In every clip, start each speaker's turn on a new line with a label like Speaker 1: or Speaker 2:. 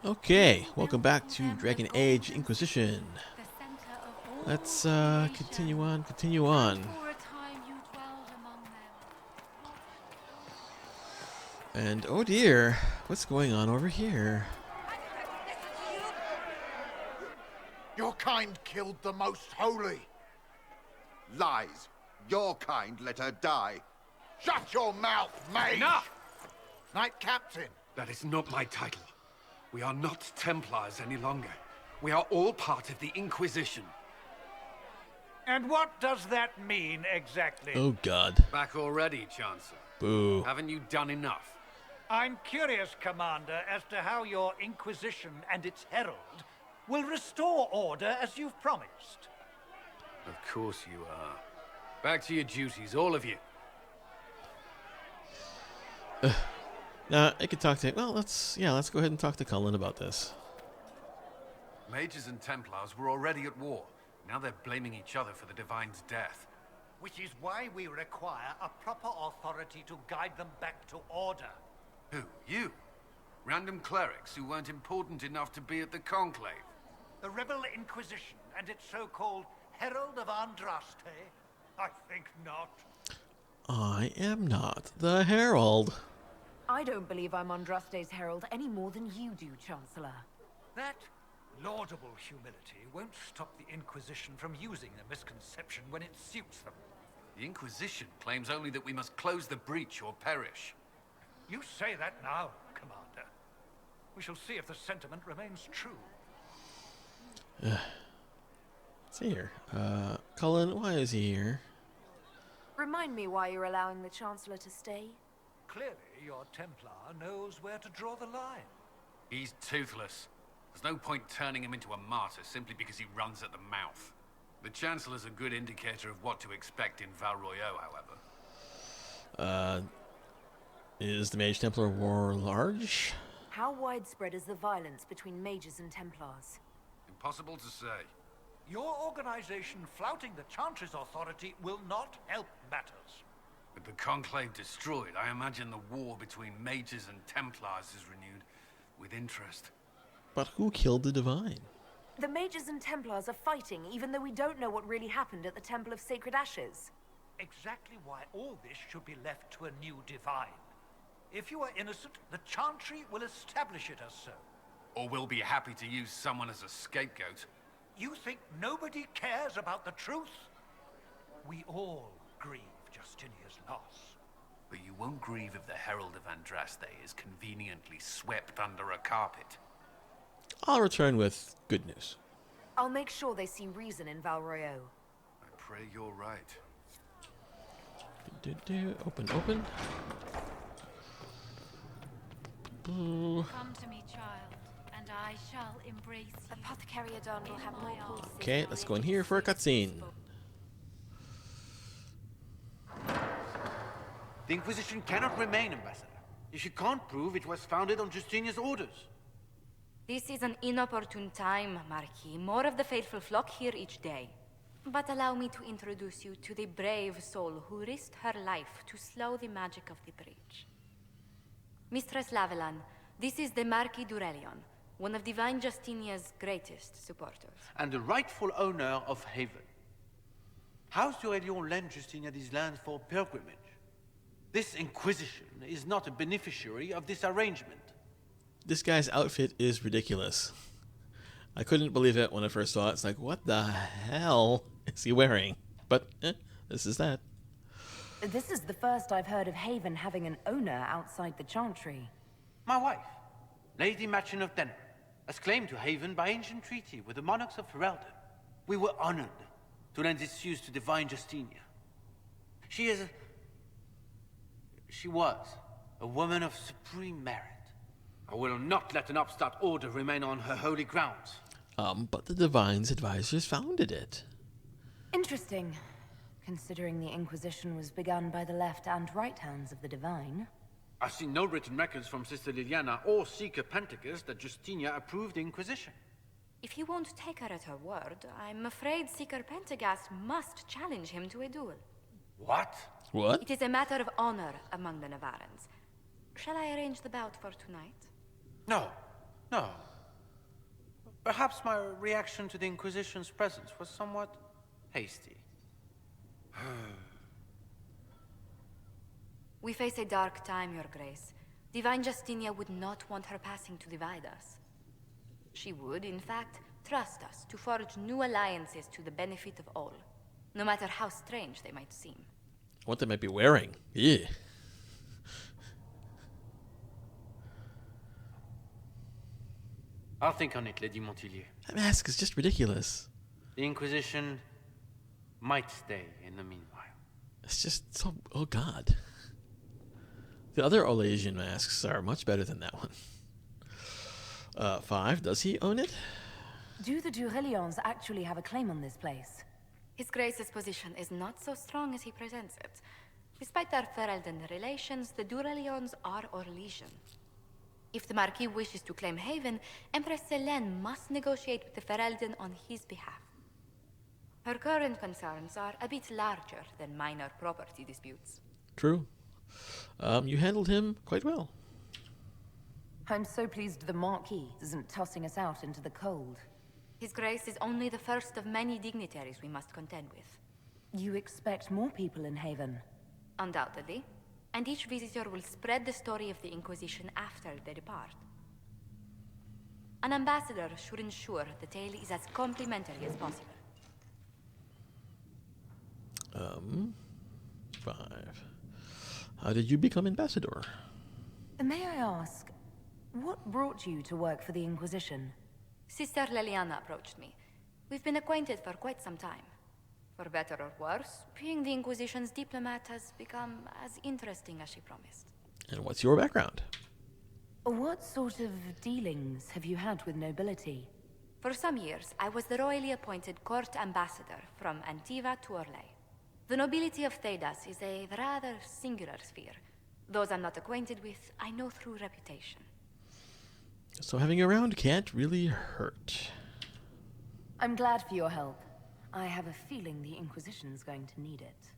Speaker 1: Okay, welcome back to Dragon Age Inquisition. Let's continue on. And oh dear, what's going on over here?
Speaker 2: Your kind killed the most holy.
Speaker 3: Lies. Your kind let her die.
Speaker 2: Shut your mouth, mage!
Speaker 4: Enough!
Speaker 2: Knight Captain.
Speaker 4: That is not my title. We are not Templars any longer. We are all part of the Inquisition.
Speaker 5: And what does that mean exactly?
Speaker 1: Oh god.
Speaker 4: Back already, Chancellor.
Speaker 1: Boo.
Speaker 4: Haven't you done enough?
Speaker 5: I'm curious, Commander, as to how your Inquisition and its herald will restore order as you've promised.
Speaker 4: Of course you are. Back to your duties, all of you.
Speaker 1: Now, I could talk to... Well, let's go ahead and talk to Cullen about this.
Speaker 4: Mages and Templars were already at war. Now they're blaming each other for the Divine's death.
Speaker 5: Which is why we require a proper authority to guide them back to order.
Speaker 4: Who? You? Random clerics who weren't important enough to be at the Conclave?
Speaker 5: The Rebel Inquisition and its so-called Herald of Andraste? I think not.
Speaker 1: I am not the Herald.
Speaker 6: I don't believe I'm Andraste's herald any more than you do, Chancellor.
Speaker 5: That laudable humility won't stop the Inquisition from using the misconception when it suits them.
Speaker 4: The Inquisition claims only that we must close the breach or perish.
Speaker 5: You say that now, Commander. We shall see if the sentiment remains true.
Speaker 1: Let's see here. Cullen, why is he here?
Speaker 6: Remind me why you're allowing the Chancellor to stay?
Speaker 5: Clearly, your Templar knows where to draw the line.
Speaker 4: He's toothless. There's no point turning him into a martyr simply because he runs at the mouth. The Chancellor's a good indicator of what to expect in Val Royeaux, however.
Speaker 1: Is the Mage Templar War large?
Speaker 6: How widespread is the violence between mages and Templars?
Speaker 4: Impossible to say.
Speaker 5: Your organization flouting the Chantry's authority will not help matters.
Speaker 4: With the Conclave destroyed, I imagine the war between mages and Templars is renewed with interest.
Speaker 1: But who killed the Divine?
Speaker 6: The mages and Templars are fighting even though we don't know what really happened at the Temple of Sacred Ashes.
Speaker 5: Exactly why all this should be left to a new Divine. If you are innocent, the Chantry will establish it as so.
Speaker 4: Or we'll be happy to use someone as a scapegoat.
Speaker 5: You think nobody cares about the truth? We all grieve Justinia's loss.
Speaker 4: But you won't grieve if the Herald of Andraste is conveniently swept under a carpet.
Speaker 1: I'll return with good news.
Speaker 6: I'll make sure they see reason in Val Royeaux.
Speaker 4: I pray you're right.
Speaker 1: Open. Boo.
Speaker 7: Come to me, child, and I shall embrace you.
Speaker 6: Apothecary Adon will have more pulses.
Speaker 1: Okay, let's go in here for a cutscene.
Speaker 8: The Inquisition cannot remain, Ambassador, if you can't prove it was founded on Justinia's orders.
Speaker 7: This is an inopportune time, Marquis. More of the faithful flock here each day. But allow me to introduce you to the brave soul who risked her life to slow the magic of the breach. Mistress Lavelan, this is the Marquis d'Aurelion, one of Divine Justinia's greatest supporters.
Speaker 8: And the rightful owner of Haven. House d'Aurelion lent Justinia these lands for pilgrimage. This Inquisition is not a beneficiary of this arrangement.
Speaker 1: This guy's outfit is ridiculous. I couldn't believe it when I first saw it. It's like, what the hell is he wearing? But, this is that.
Speaker 6: This is the first I've heard of Haven having an owner outside the Chantry.
Speaker 8: My wife, Lady Machin of Denver, has claimed to Haven by ancient treaty with the monarchs of Ferelden. We were honored to lend its use to Divine Justinia. She was a woman of supreme merit. I will not let an upstart order remain on her holy grounds.
Speaker 1: But the Divine's advisors founded it.
Speaker 6: Interesting, considering the Inquisition was begun by the left and right hands of the Divine.
Speaker 8: I've seen no written records from Sister Liliana or Seeker Pentagast that Justinia approved the Inquisition.
Speaker 7: If you won't take her at her word, I'm afraid Seeker Pentagast must challenge him to a duel.
Speaker 8: What?
Speaker 1: What?
Speaker 7: It is a matter of honor among the Navarrans. Shall I arrange the bout for tonight?
Speaker 8: No. Perhaps my reaction to the Inquisition's presence was somewhat hasty.
Speaker 7: We face a dark time, Your Grace. Divine Justinia would not want her passing to divide us. She would, in fact, trust us to forge new alliances to the benefit of all, no matter how strange they might seem.
Speaker 1: What they might be wearing. Yeah.
Speaker 8: I'll think on it, Lady Montilyet.
Speaker 1: That mask is just ridiculous.
Speaker 8: The Inquisition might stay in the meanwhile.
Speaker 1: It's just so... Oh, God. The other Olasian masks are much better than that one. 5. Does he own it?
Speaker 6: Do the Durelions actually have a claim on this place?
Speaker 7: His Grace's position is not so strong as he presents it. Despite their Ferelden relations, the Durelions are Orlesian. If the Marquis wishes to claim Haven, Empress Selene must negotiate with the Ferelden on his behalf. Her current concerns are a bit larger than minor property disputes.
Speaker 1: True. You handled him quite well.
Speaker 6: I'm so pleased the Marquis isn't tossing us out into the cold.
Speaker 7: His Grace is only the first of many dignitaries we must contend with.
Speaker 6: You expect more people in Haven?
Speaker 7: Undoubtedly. And each visitor will spread the story of the Inquisition after they depart. An ambassador should ensure the tale is as complimentary as possible.
Speaker 1: 5. How did you become ambassador?
Speaker 6: May I ask, what brought you to work for the Inquisition?
Speaker 7: Sister Leliana approached me. We've been acquainted for quite some time. For better or worse, being the Inquisition's diplomat has become as interesting as she promised.
Speaker 1: And what's your background?
Speaker 6: What sort of dealings have you had with nobility?
Speaker 7: For some years, I was the royally appointed court ambassador from Antiva to Orlais. The nobility of Thedas is a rather singular sphere. Those I'm not acquainted with, I know through reputation.
Speaker 1: So having you around can't really hurt.
Speaker 6: I'm glad for your help. I have a feeling the Inquisition's going to need it.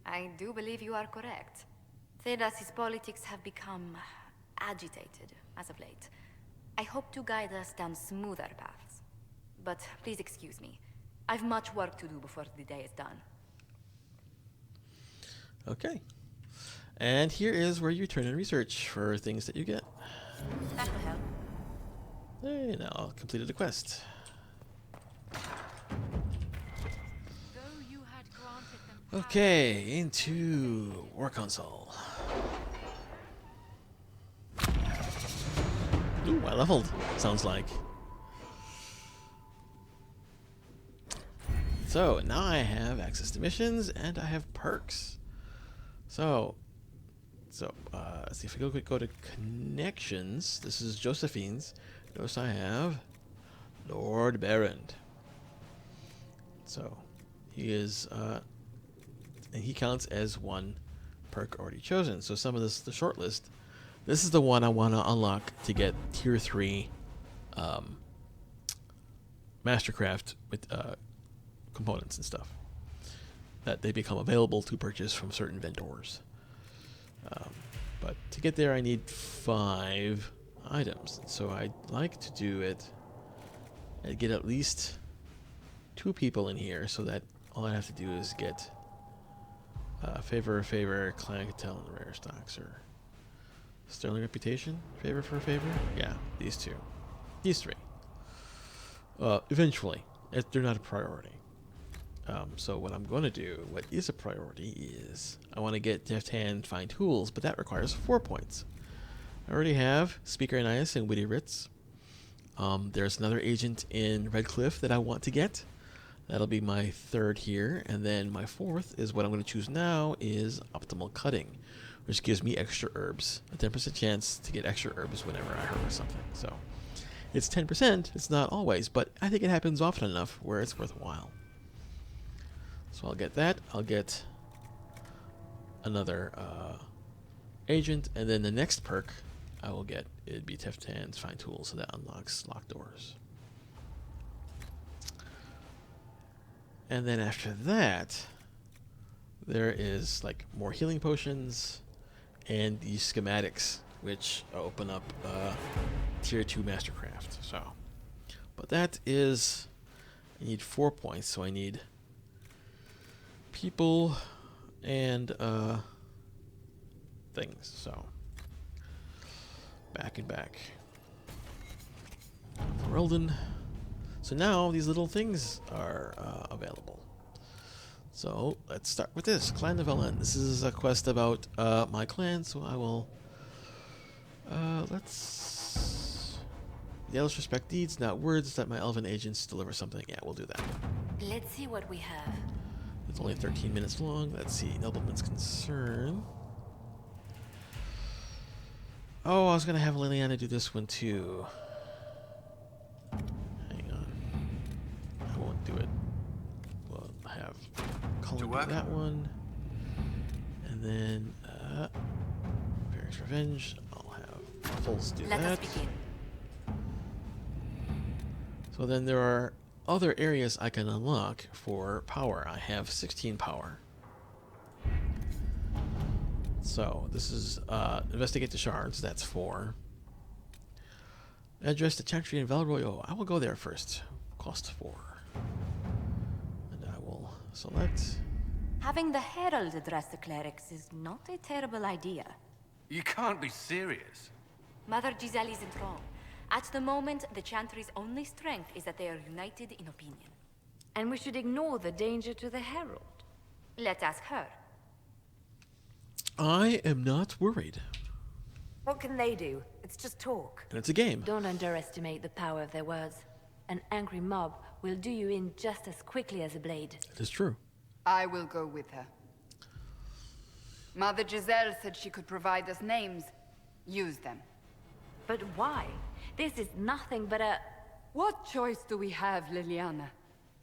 Speaker 7: I do believe you are correct. Thedas' politics have become agitated as of late. I hope to guide us down smoother paths. But please excuse me. I've much work to do before the day is done.
Speaker 1: Okay. And here is where you turn in research for things that you get.
Speaker 7: That will help.
Speaker 1: Hey, now completed a quest. Okay, into War Console. Ooh, I leveled, sounds like. So, now I have access to missions, and I have perks. So let's see if we go to connections. This is Josephine's. Notice I have Lord Barrand. So, he is, and he counts as one perk already chosen. So some of this, the short list, this is the one I want to unlock to get tier 3 Mastercraft with components and stuff. That they become available to purchase from certain vendors. But to get there I need 5 items. So I'd like to do it and get at least 2 people in here so that all I have to do is get favor, clientele, and rare stocks, or sterling reputation, favor for favor. Yeah, these 2, these 3. Eventually, they're not a priority. So what I'm going to do, what is a priority, is I want to get Deft Hand Fine Tools, but that requires 4 points. I already have Speaker Annias and Witty Writs. There's another agent in Redcliffe that I want to get. That'll be my 3rd here, and then my 4th is what I'm going to choose now is Optimal Cutting, which gives me extra herbs, a 10% chance to get extra herbs whenever I harvest something. So it's 10%, it's not always, but I think it happens often enough where it's worthwhile. So I'll get that, I'll get another agent, and then the next perk I will get, it'd be Deft Hands Fine Tools, so that unlocks locked doors. And then after that, there is like more healing potions and these schematics, which open up tier 2 Mastercraft. So But that is, I need 4 points, so I need people and things. So back and back. Ferelden. So now these little things are available. So let's start with this. Clan of Elen. This is a quest about my clan, so I will... let's... The elves respect deeds, not words. Let my elven agents deliver something. Yeah, we'll do that.
Speaker 6: Let's see what we have.
Speaker 1: It's only 13 minutes long. Let's see. Nobleman's Concern. Oh, I was going to have Liliana do this one too. Hang on. I won't do it. We'll have Cullen do that one. And then, Various Revenge. I'll have Pulse do
Speaker 6: Let
Speaker 1: that.
Speaker 6: us begin.
Speaker 1: So then there are other areas I can unlock for power. I have 16 power. So this is investigate the shards. That's 4. Address the Chantry in Valroyo. I will go there first. Cost 4. And I will select.
Speaker 7: Having the Herald address the clerics is not a terrible idea.
Speaker 4: You can't be serious.
Speaker 7: Mother Giselle isn't wrong. At the moment, the Chantry's only strength is that they are united in opinion.
Speaker 6: And we should ignore the danger to the Herald.
Speaker 7: Let's ask her.
Speaker 1: I am not worried.
Speaker 6: What can they do? It's just talk.
Speaker 1: And it's a game.
Speaker 6: Don't underestimate the power of their words. An angry mob will do you in just as quickly as a blade.
Speaker 1: It is true.
Speaker 9: I will go with her. Mother Giselle said she could provide us names. Use them.
Speaker 6: But why? This is nothing but a...
Speaker 9: What choice do we have, Liliana?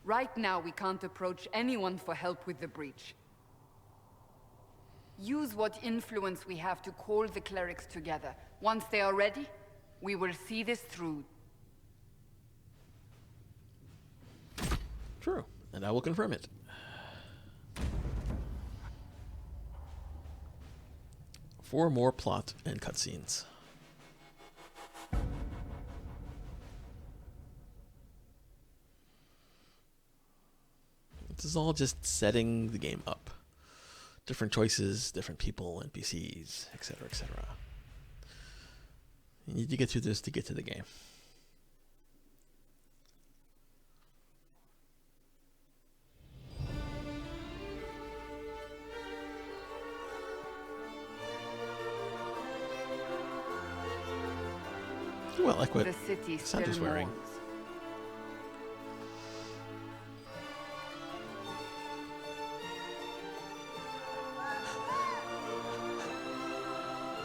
Speaker 9: Right now, we can't approach anyone for help with the breach. Use what influence we have to call the clerics together. Once they are ready, we will see this through.
Speaker 1: True. And I will confirm it. Four more plot and cutscenes. This is all just setting the game up. Different choices, different people, NPCs, etc., etc. You need to get through this to get to the game. Well, like what
Speaker 9: The city
Speaker 1: Santa's
Speaker 9: still
Speaker 1: wearing.
Speaker 9: mourns.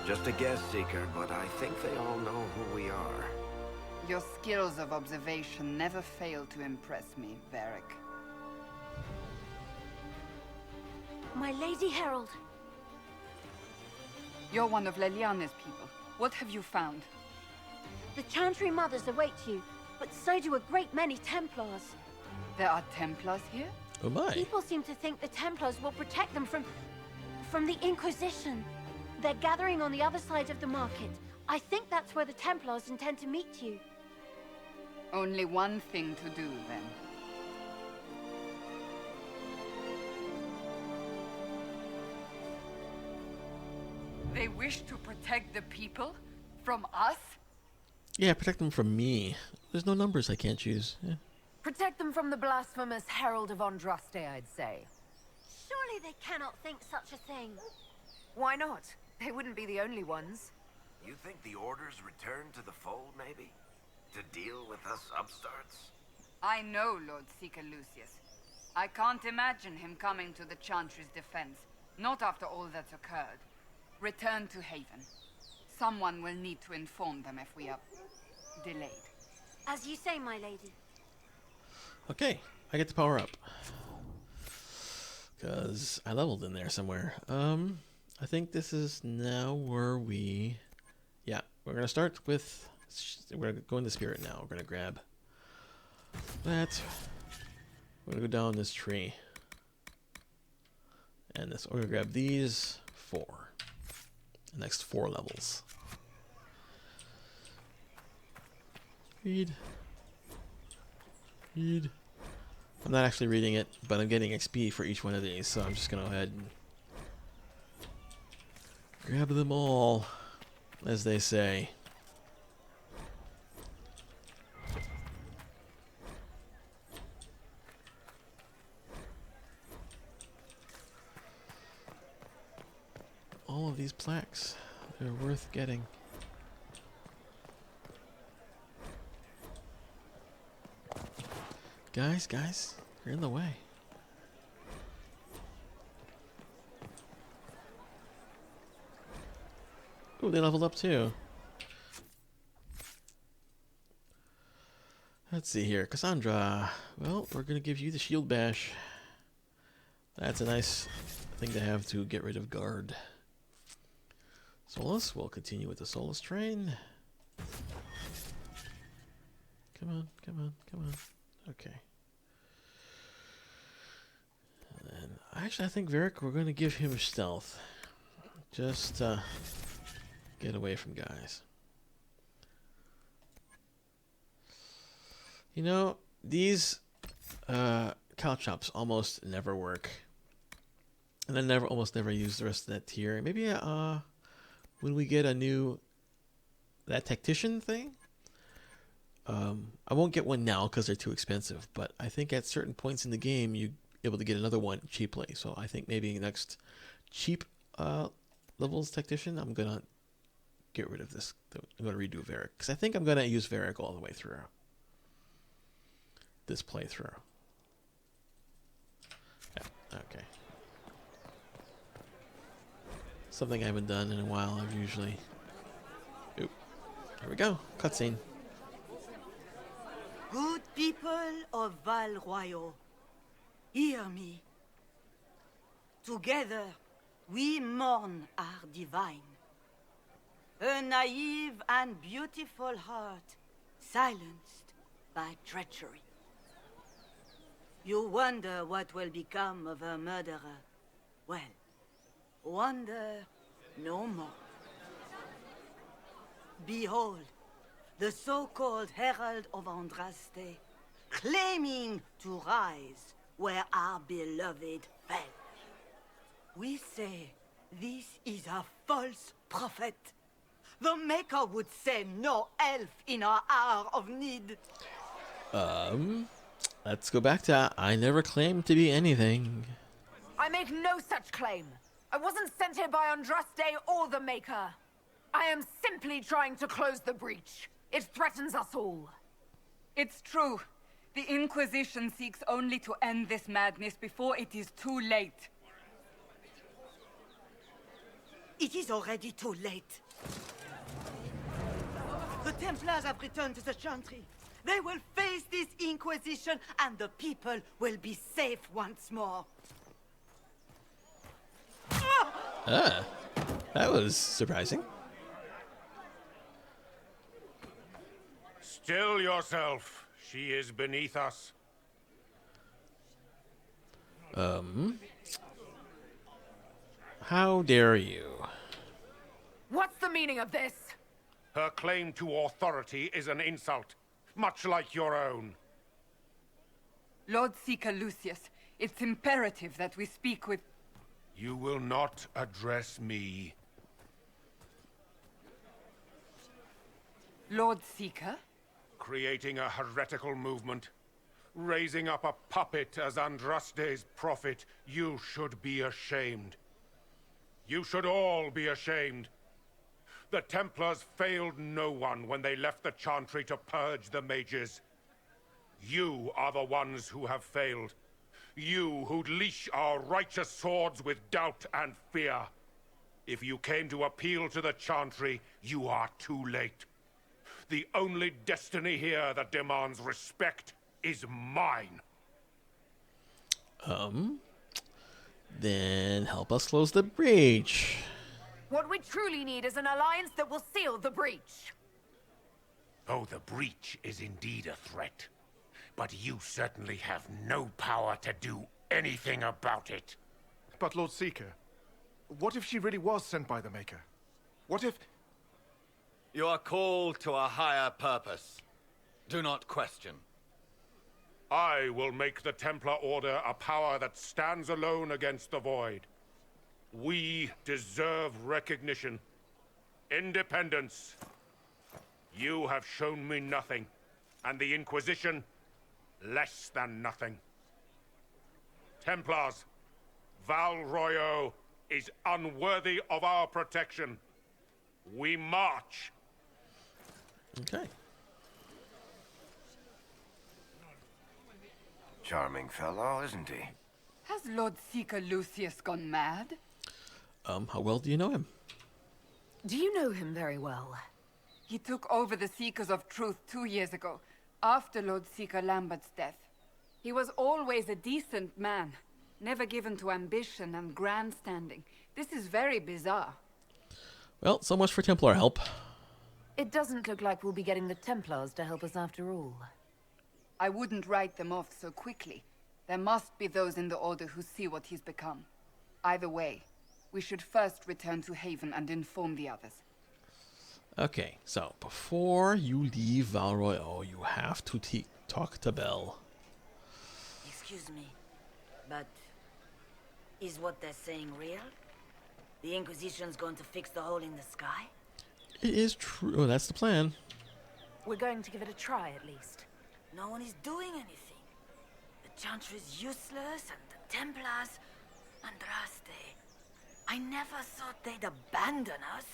Speaker 10: Just a guess, Seeker, but I think they all know who we are.
Speaker 9: Your skills of observation never fail to impress me, Varric.
Speaker 6: My Lady Herald.
Speaker 9: You're one of Leliana's people. What have you found?
Speaker 11: The Chantry Mothers await you, but so do a great many Templars.
Speaker 9: There are Templars here?
Speaker 1: Oh my.
Speaker 11: People seem to think the Templars will protect them from the Inquisition. They're gathering on the other side of the market. I think that's where the Templars intend to meet you.
Speaker 9: Only one thing to do, then. They wish to protect the people? From us?
Speaker 1: Yeah, protect them from me. There's no numbers I can't choose. Yeah.
Speaker 6: Protect them from the blasphemous Herald of Andraste, I'd say.
Speaker 11: Surely they cannot think such a thing.
Speaker 6: Why not? They wouldn't be the only ones.
Speaker 10: You think the Order's returned to the fold, maybe? To deal with us upstarts?
Speaker 9: I know Lord Seeker Lucius. I can't imagine him coming to the Chantry's defense. Not after all that's occurred. Return to Haven. Someone will need to inform them if we are delayed.
Speaker 11: As you say, my lady.
Speaker 1: Okay, I get to power up. Because I leveled in there somewhere. I think this is now where we... Yeah, we're going to start with... We're going to go into Spirit now. We're going to grab that. We're going to go down this tree. And this. We're going to grab these 4. The next 4 levels. Read. Read. I'm not actually reading it, but I'm getting XP for each one of these, so I'm just gonna go ahead and grab them all, as they say. All of these plaques, they're worth getting. Guys, you're in the way. Ooh, they leveled up too. Let's see here. Cassandra. Well, we're going to give you the shield bash. That's a nice thing to have to get rid of guard. Solus, we'll continue with the Solus train. Come on. Okay. And then, actually, I think Varric, we're going to give him stealth. Just get away from guys. You know, these caltrops almost never work. And I almost never use the rest of that tier. Maybe when we get a new that tactician thing, I won't get one now because they're too expensive, but I think at certain points in the game you're able to get another one cheaply. So I think maybe next cheap levels tactician, I'm gonna get rid of this. I'm gonna redo Varric because I think I'm gonna use Varric all the way through this playthrough. Yeah, okay. Something I haven't done in a while. I've usually. Oop. Here we go. Cutscene.
Speaker 12: Good people of Val Royal, hear me. Together, we mourn our divine. A naive and beautiful heart, silenced by treachery. You wonder what will become of a murderer. Well, wonder no more. Behold, the so-called Herald of Andraste, claiming to rise where our beloved fell. We say this is a false prophet. The Maker would send no elf in our hour of need.
Speaker 1: Let's go back to I never claimed to be anything.
Speaker 6: I make no such claim. I wasn't sent here by Andraste or the Maker. I am simply trying to close the breach. It threatens us all.
Speaker 9: It's true. The Inquisition seeks only to end this madness before it is too late.
Speaker 12: It is already too late. The Templars have returned to the Chantry. They will face this Inquisition, and the people will be safe once more.
Speaker 1: Ah, that was surprising.
Speaker 13: Still yourself. She is beneath us.
Speaker 1: How dare you?
Speaker 6: What's the meaning of this?
Speaker 13: Her claim to authority is an insult, much like your own.
Speaker 9: Lord Seeker Lucius, it's imperative that we speak with...
Speaker 13: You will not address me.
Speaker 9: Lord Seeker?
Speaker 13: Creating a heretical movement. Raising up a puppet as Andraste's prophet. You should be ashamed. You should all be ashamed. The Templars failed no one when they left the Chantry to purge the mages. You are the ones who have failed. You who'd leash our righteous swords with doubt and fear. If you came to appeal to the Chantry, you are too late. The only destiny here that demands respect is mine.
Speaker 1: Then help us close the breach.
Speaker 6: What we truly need is an alliance that will seal the breach.
Speaker 13: Oh, the breach is indeed a threat. But you certainly have no power to do anything about it.
Speaker 2: But Lord Seeker, what if she really was sent by the Maker? What if...
Speaker 14: You are called to a higher purpose. Do not question.
Speaker 13: I will make the Templar Order a power that stands alone against the Void. We deserve recognition. Independence. You have shown me nothing, and the Inquisition, less than nothing. Templars, Val Royeaux is unworthy of our protection. We march.
Speaker 1: Okay.
Speaker 10: Charming fellow, isn't he?
Speaker 9: Has Lord Seeker Lucius gone mad?
Speaker 1: How well do you know him?
Speaker 6: Do you know him very well?
Speaker 9: He took over the Seekers of Truth 2 years ago, after Lord Seeker Lambert's death. He was always a decent man, never given to ambition and grandstanding. This is very bizarre.
Speaker 1: Well, so much for Templar help.
Speaker 6: It doesn't look like we'll be getting the Templars to help us after all.
Speaker 9: I wouldn't write them off so quickly. There must be those in the Order who see what he's become. Either way, we should first return to Haven and inform the others.
Speaker 1: Okay, so before you leave Val Royeaux, you have to talk to Belle.
Speaker 12: Excuse me, but is what they're saying real? The Inquisition's going to fix the hole in the sky?
Speaker 1: It is true. Oh, that's the plan.
Speaker 6: We're going to give it a try, at least.
Speaker 12: No one is doing anything. The Chantry is useless, and the Templars... Andraste. I never thought they'd abandon us.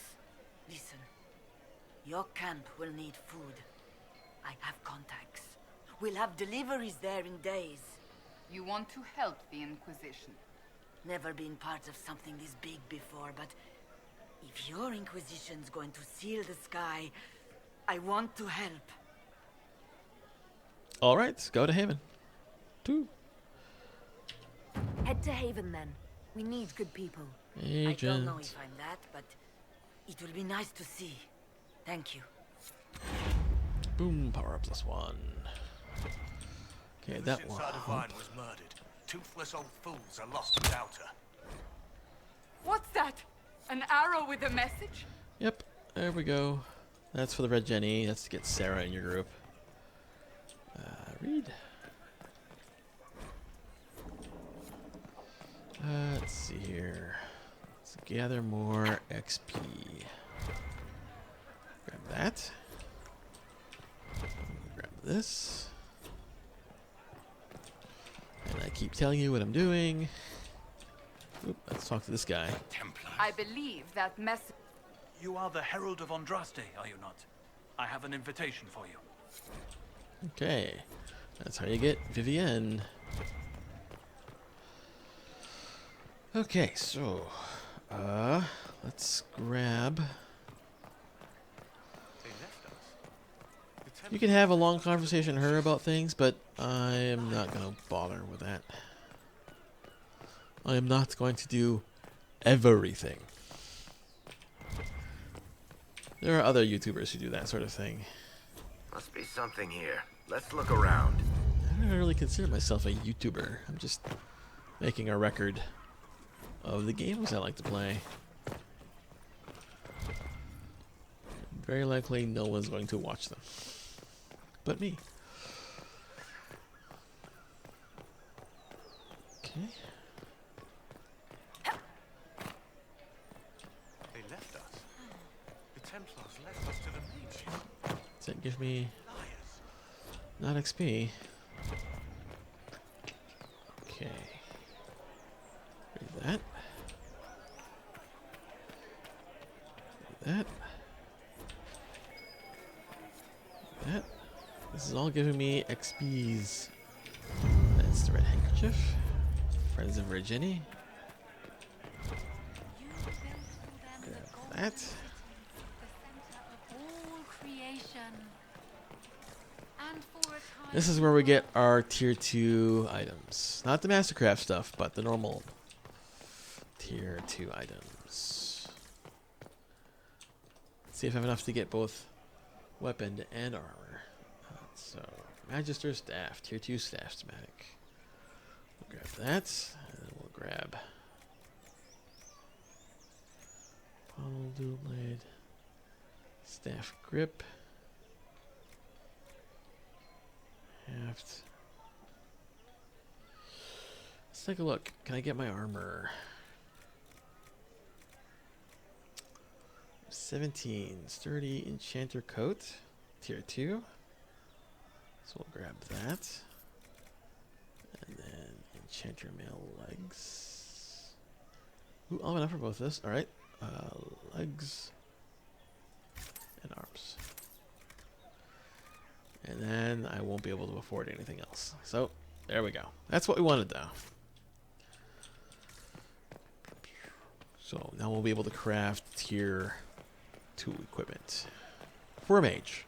Speaker 12: Listen, your camp will need food. I have contacts. We'll have deliveries there in days.
Speaker 9: You want to help the Inquisition?
Speaker 12: Never been part of something this big before, but if your Inquisition's going to seal the sky, I want to help.
Speaker 1: All right, go to Haven. Two.
Speaker 6: Head to Haven, then. We need good people.
Speaker 1: Agent.
Speaker 12: I don't know if I'm that, but it will be nice to see. Thank you.
Speaker 1: Boom, power up +1. Okay, that one.
Speaker 14: Divine was murdered. Toothless old fools are lost without her.
Speaker 9: What's that? An arrow with a message?
Speaker 1: Yep, there we go. That's for the Red Jenny. That's to get Sarah in your group. Read. Let's see here. Let's gather more XP. Grab that. Grab this. And I keep telling you what I'm doing. Oop, let's talk to this guy.
Speaker 9: I believe that message...
Speaker 14: You are the Herald of Andraste, are you not? I have an invitation for you.
Speaker 1: Okay. That's how you get Vivienne. Okay, so let's grab. You can have a long conversation with her about things, but I am not going to bother with that. I am not going to do everything. There are other YouTubers who do that sort of thing.
Speaker 10: Must be something here. Let's look around.
Speaker 1: I don't really consider myself a YouTuber. I'm just making a record of the games I like to play. Very likely no one's going to watch them. But me. Okay.
Speaker 14: They left us. The Templars left us to the main ship.
Speaker 1: Does that give me... not XP? Okay. Read that. Read that. Read that. This is all giving me XPs. That's the red handkerchief. Friends of Virginie. Grab that. This is where we get our tier 2 items. Not the Mastercraft stuff, but the normal tier 2 items. Let's see if I have enough to get both weapon and armor. So, Magister Staff, tier 2 staff schematic. We'll grab that, and then we'll grab Pommel Dual Blade, Staff Grip, Haft, Let's take a look. Can I get my armor? 17. Sturdy enchanter coat. Tier 2. So we'll grab that. And then enchanter mail legs. Ooh, I'll have enough for both of this. Alright. Legs. And arms. And then I won't be able to afford anything else. So, there we go. That's what we wanted, though. So, now we'll be able to craft tier 2 equipment. For a mage.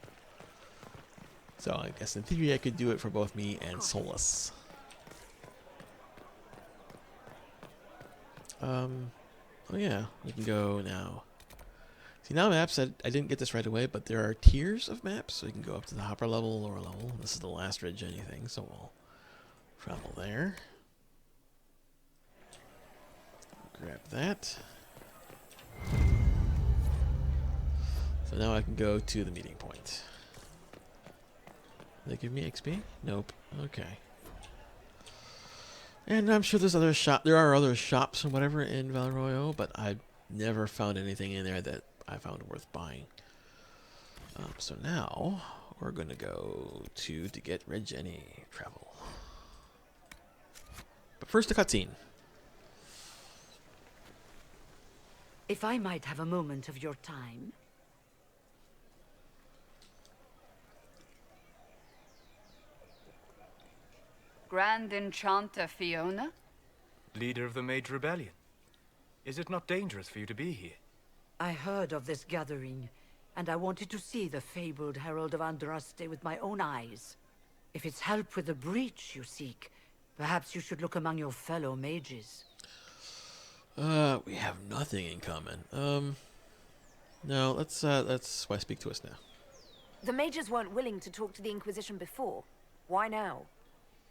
Speaker 1: So, I guess in theory I could do it for both me and Solus. Oh yeah, we can go now. See, now maps, I didn't get this right away, but there are tiers of maps, so you can go up to the hopper level, lower level. This is the last ridge anything, so we'll travel there. Grab that. So now I can go to the meeting point. They give me XP? Nope. Okay. And I'm sure there's there are other shops and whatever in Val Royeaux, but I've never found anything in there that I found worth buying. So now we're gonna go to get Red Jenny travel. But first a cutscene.
Speaker 12: If I might have a moment of your time.
Speaker 9: Grand Enchanter Fiona?
Speaker 15: Leader of the Mage Rebellion. Is it not dangerous for you to be here?
Speaker 12: I heard of this gathering, and I wanted to see the fabled Herald of Andraste with my own eyes. If it's help with the breach you seek, perhaps you should look among your fellow mages.
Speaker 1: We have nothing in common. No, let's why speak to us now.
Speaker 6: The mages weren't willing to talk to the Inquisition before. Why now?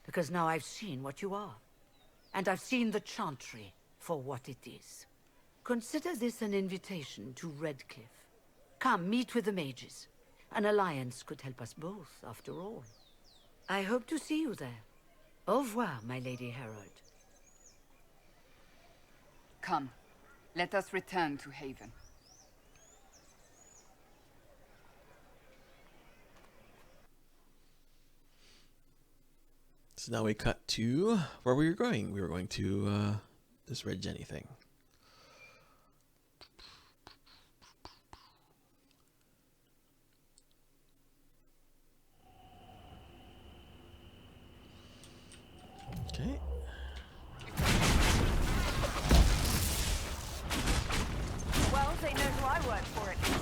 Speaker 12: Because now I've seen what you are. And I've seen the Chantry for what it is. Consider this an invitation to Redcliffe. Come, meet with the mages. An alliance could help us both, after all. I hope to see you there. Au revoir, my Lady Herald.
Speaker 9: Come, let us return to Haven.
Speaker 1: So now we cut to where we were going. We were going to this Red Jenny thing. Okay.
Speaker 6: Well, they know who I work for at least.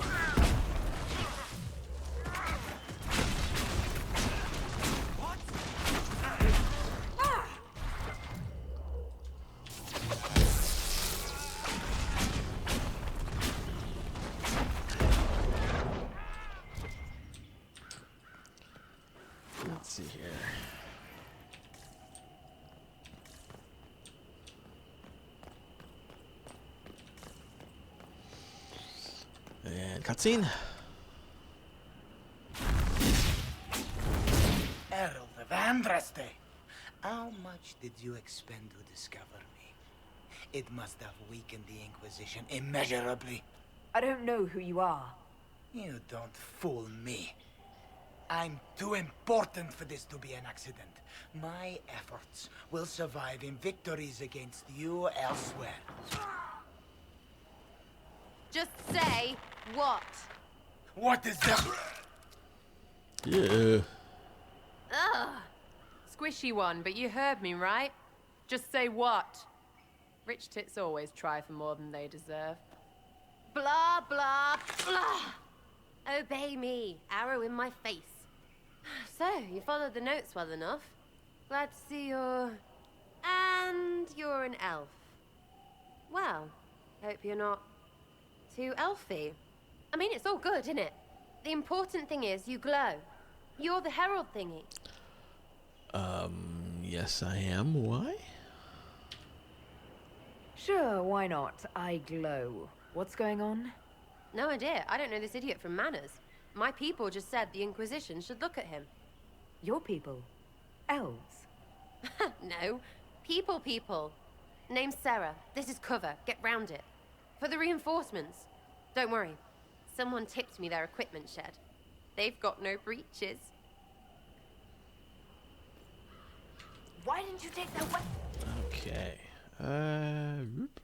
Speaker 1: Let's see here. And cutscene.
Speaker 16: Herald of Andraste, how much did you expend to discover me? It must have weakened the Inquisition immeasurably.
Speaker 6: I don't know who you are.
Speaker 16: You don't fool me. I'm too important for this to be an accident. My efforts will survive in victories against you elsewhere.
Speaker 17: Just say what?
Speaker 16: What is that?
Speaker 1: Yeah.
Speaker 17: Ugh. Squishy one, but you heard me, right? Just say what? Rich tits always try for more than they deserve. Blah, blah, blah. Obey me. Arrow in my face. So, you followed the notes well enough. Glad to see you're... And you're an elf. Well, hope you're not too elfy. I mean, it's all good, isn't it? The important thing is you glow. You're the herald thingy.
Speaker 1: Yes I am. Why?
Speaker 6: Sure, why not? I glow. What's going on?
Speaker 17: No idea. I don't know this idiot from Manners. My people just said the Inquisition should look at him.
Speaker 6: Your people? Elves?
Speaker 17: No. People. Name's Sarah. This is cover. Get round it. For the reinforcements. Don't worry. Someone tipped me their equipment shed. They've got no breaches.
Speaker 6: Why didn't you take that weapon?
Speaker 1: Okay. Whoop.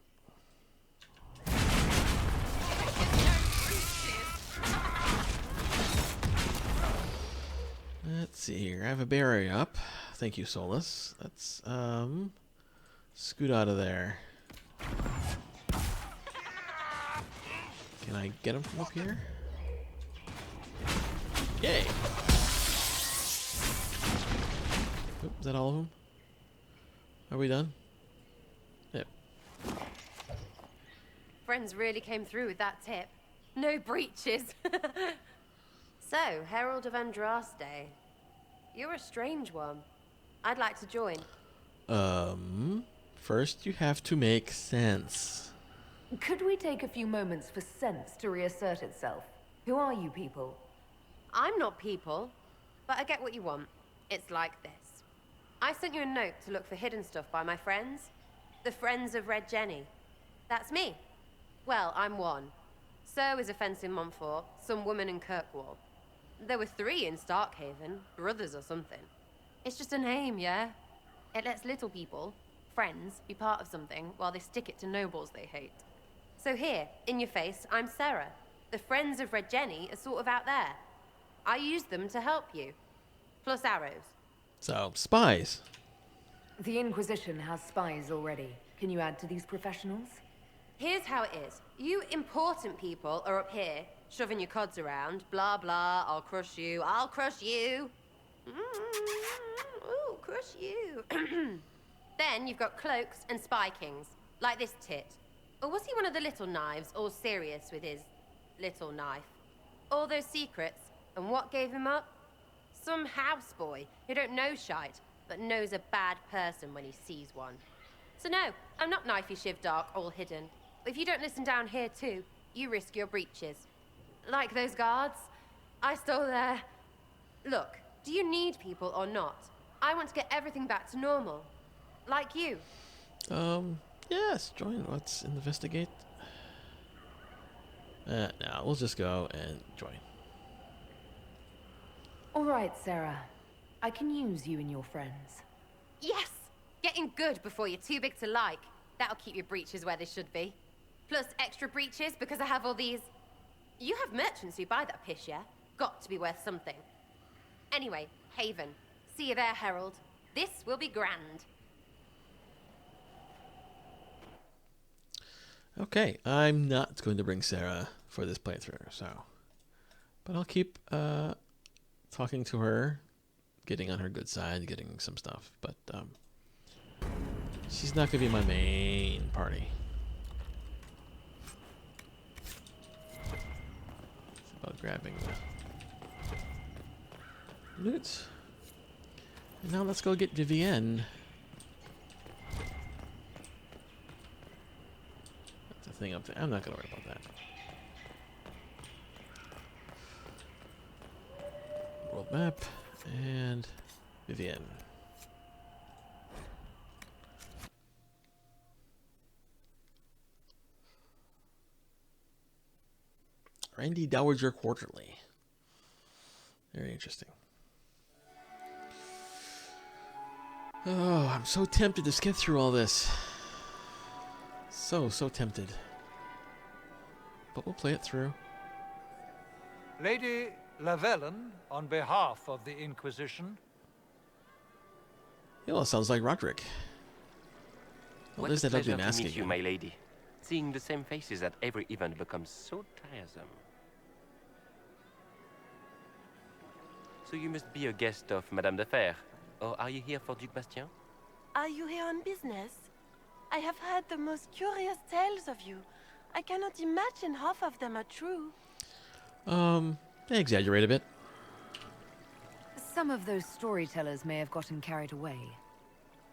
Speaker 1: Let's see here. I have a barrier up. Thank you, Solus. Let's scoot out of there. Can I get him from up here? Yay! Oop, is that all of them? Are we done? Yep.
Speaker 17: Friends really came through with that tip. No breaches. So, Herald of Andraste. You're a strange one. I'd like to join.
Speaker 1: First you have to make sense.
Speaker 6: Could we take a few moments for sense to reassert itself? Who are you people?
Speaker 17: I'm not people, but I get what you want. It's like this. I sent you a note to look for hidden stuff by my friends. The Friends of Red Jenny. That's me. Well, I'm one. So is a fence in Montfort, some woman in Kirkwall. There were 3 in Starkhaven, brothers or something. It's just a name, yeah? It lets little people, friends, be part of something while they stick it to nobles they hate. So here, in your face, I'm Sarah. The Friends of Red Jenny are sort of out there. I used them to help you. Plus arrows.
Speaker 1: So, spies.
Speaker 6: The Inquisition has spies already. Can you add to these professionals?
Speaker 17: Here's how it is. You important people are up here, shoving your cods around. Blah, blah, I'll crush you. I'll crush you. Ooh, crush you. Then you've got cloaks and spy kings, like this tit. Or was he one of the little knives, all serious with his little knife? All those secrets, and what gave him up? Some houseboy who don't know shite, but knows a bad person when he sees one. So no, I'm not knifey shiv dark, all hidden. If you don't listen down here too, you risk your breeches. Like those guards, I stole their... Look, do you need people or not? I want to get everything back to normal. Like you.
Speaker 1: Yes, join. Let's investigate. No, we'll just go and join.
Speaker 6: All right, Sarah. I can use you and your friends.
Speaker 17: Yes! Getting good before you're too big to like. That'll keep your breeches where they should be. Plus extra breeches because I have all these... You have merchants who buy that piss, yeah? Got to be worth something. Anyway, Haven. See you there, Herald. This will be grand.
Speaker 1: Okay, I'm not going to bring Sarah for this playthrough, so... But I'll keep talking to her, getting on her good side, getting some stuff, but she's not going to be my main party. It's about grabbing the loot. And now let's go get Vivienne. That's a thing up there. I'm not going to worry about that. World map and Vivienne. Randy Dowager Quarterly. Very interesting. Oh, I'm so tempted to skip through all this. So tempted. But we'll play it through.
Speaker 5: Lady Lavellen, on behalf of the Inquisition.
Speaker 1: Yeah, well, it sounds like Roderick. Well, there's that ugly mask
Speaker 18: to meet
Speaker 1: again.
Speaker 18: you, my lady. Seeing the same faces at every event becomes so tiresome. So you must be a guest of Madame de Fer, or are you here for Duc Bastien?
Speaker 11: Are you here on business? I have heard the most curious tales of you. I cannot imagine half of them are true.
Speaker 1: They exaggerate a bit.
Speaker 6: Some of those storytellers may have gotten carried away.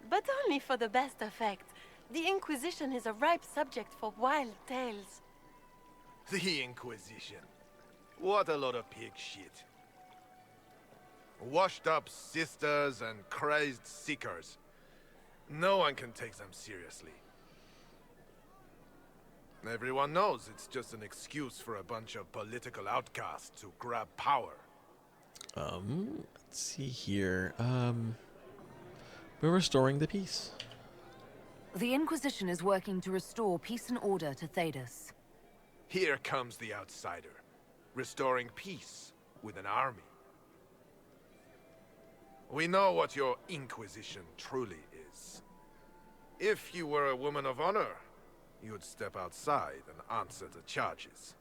Speaker 11: But only for the best effect. The Inquisition is a ripe subject for wild tales.
Speaker 2: The Inquisition. What a lot of pig shit. Washed up sisters and crazed seekers. No one can take them seriously. Everyone knows it's just an excuse for a bunch of political outcasts to grab power.
Speaker 1: Let's see here. We're restoring the peace.
Speaker 6: The Inquisition is working to restore peace and order to Thedas.
Speaker 2: Here comes the outsider, restoring peace with an army. We know what your Inquisition truly is. If you were a woman of honor, you'd step outside and answer the charges.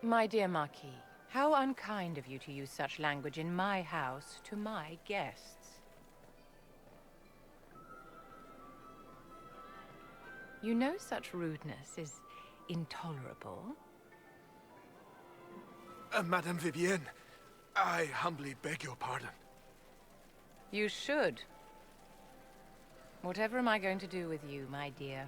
Speaker 17: My dear Marquis, how unkind of you to use such language in my house to my guests. You know such rudeness is intolerable.
Speaker 2: Madame Vivienne, I humbly beg your pardon.
Speaker 17: You should. Whatever am I going to do with you, my dear?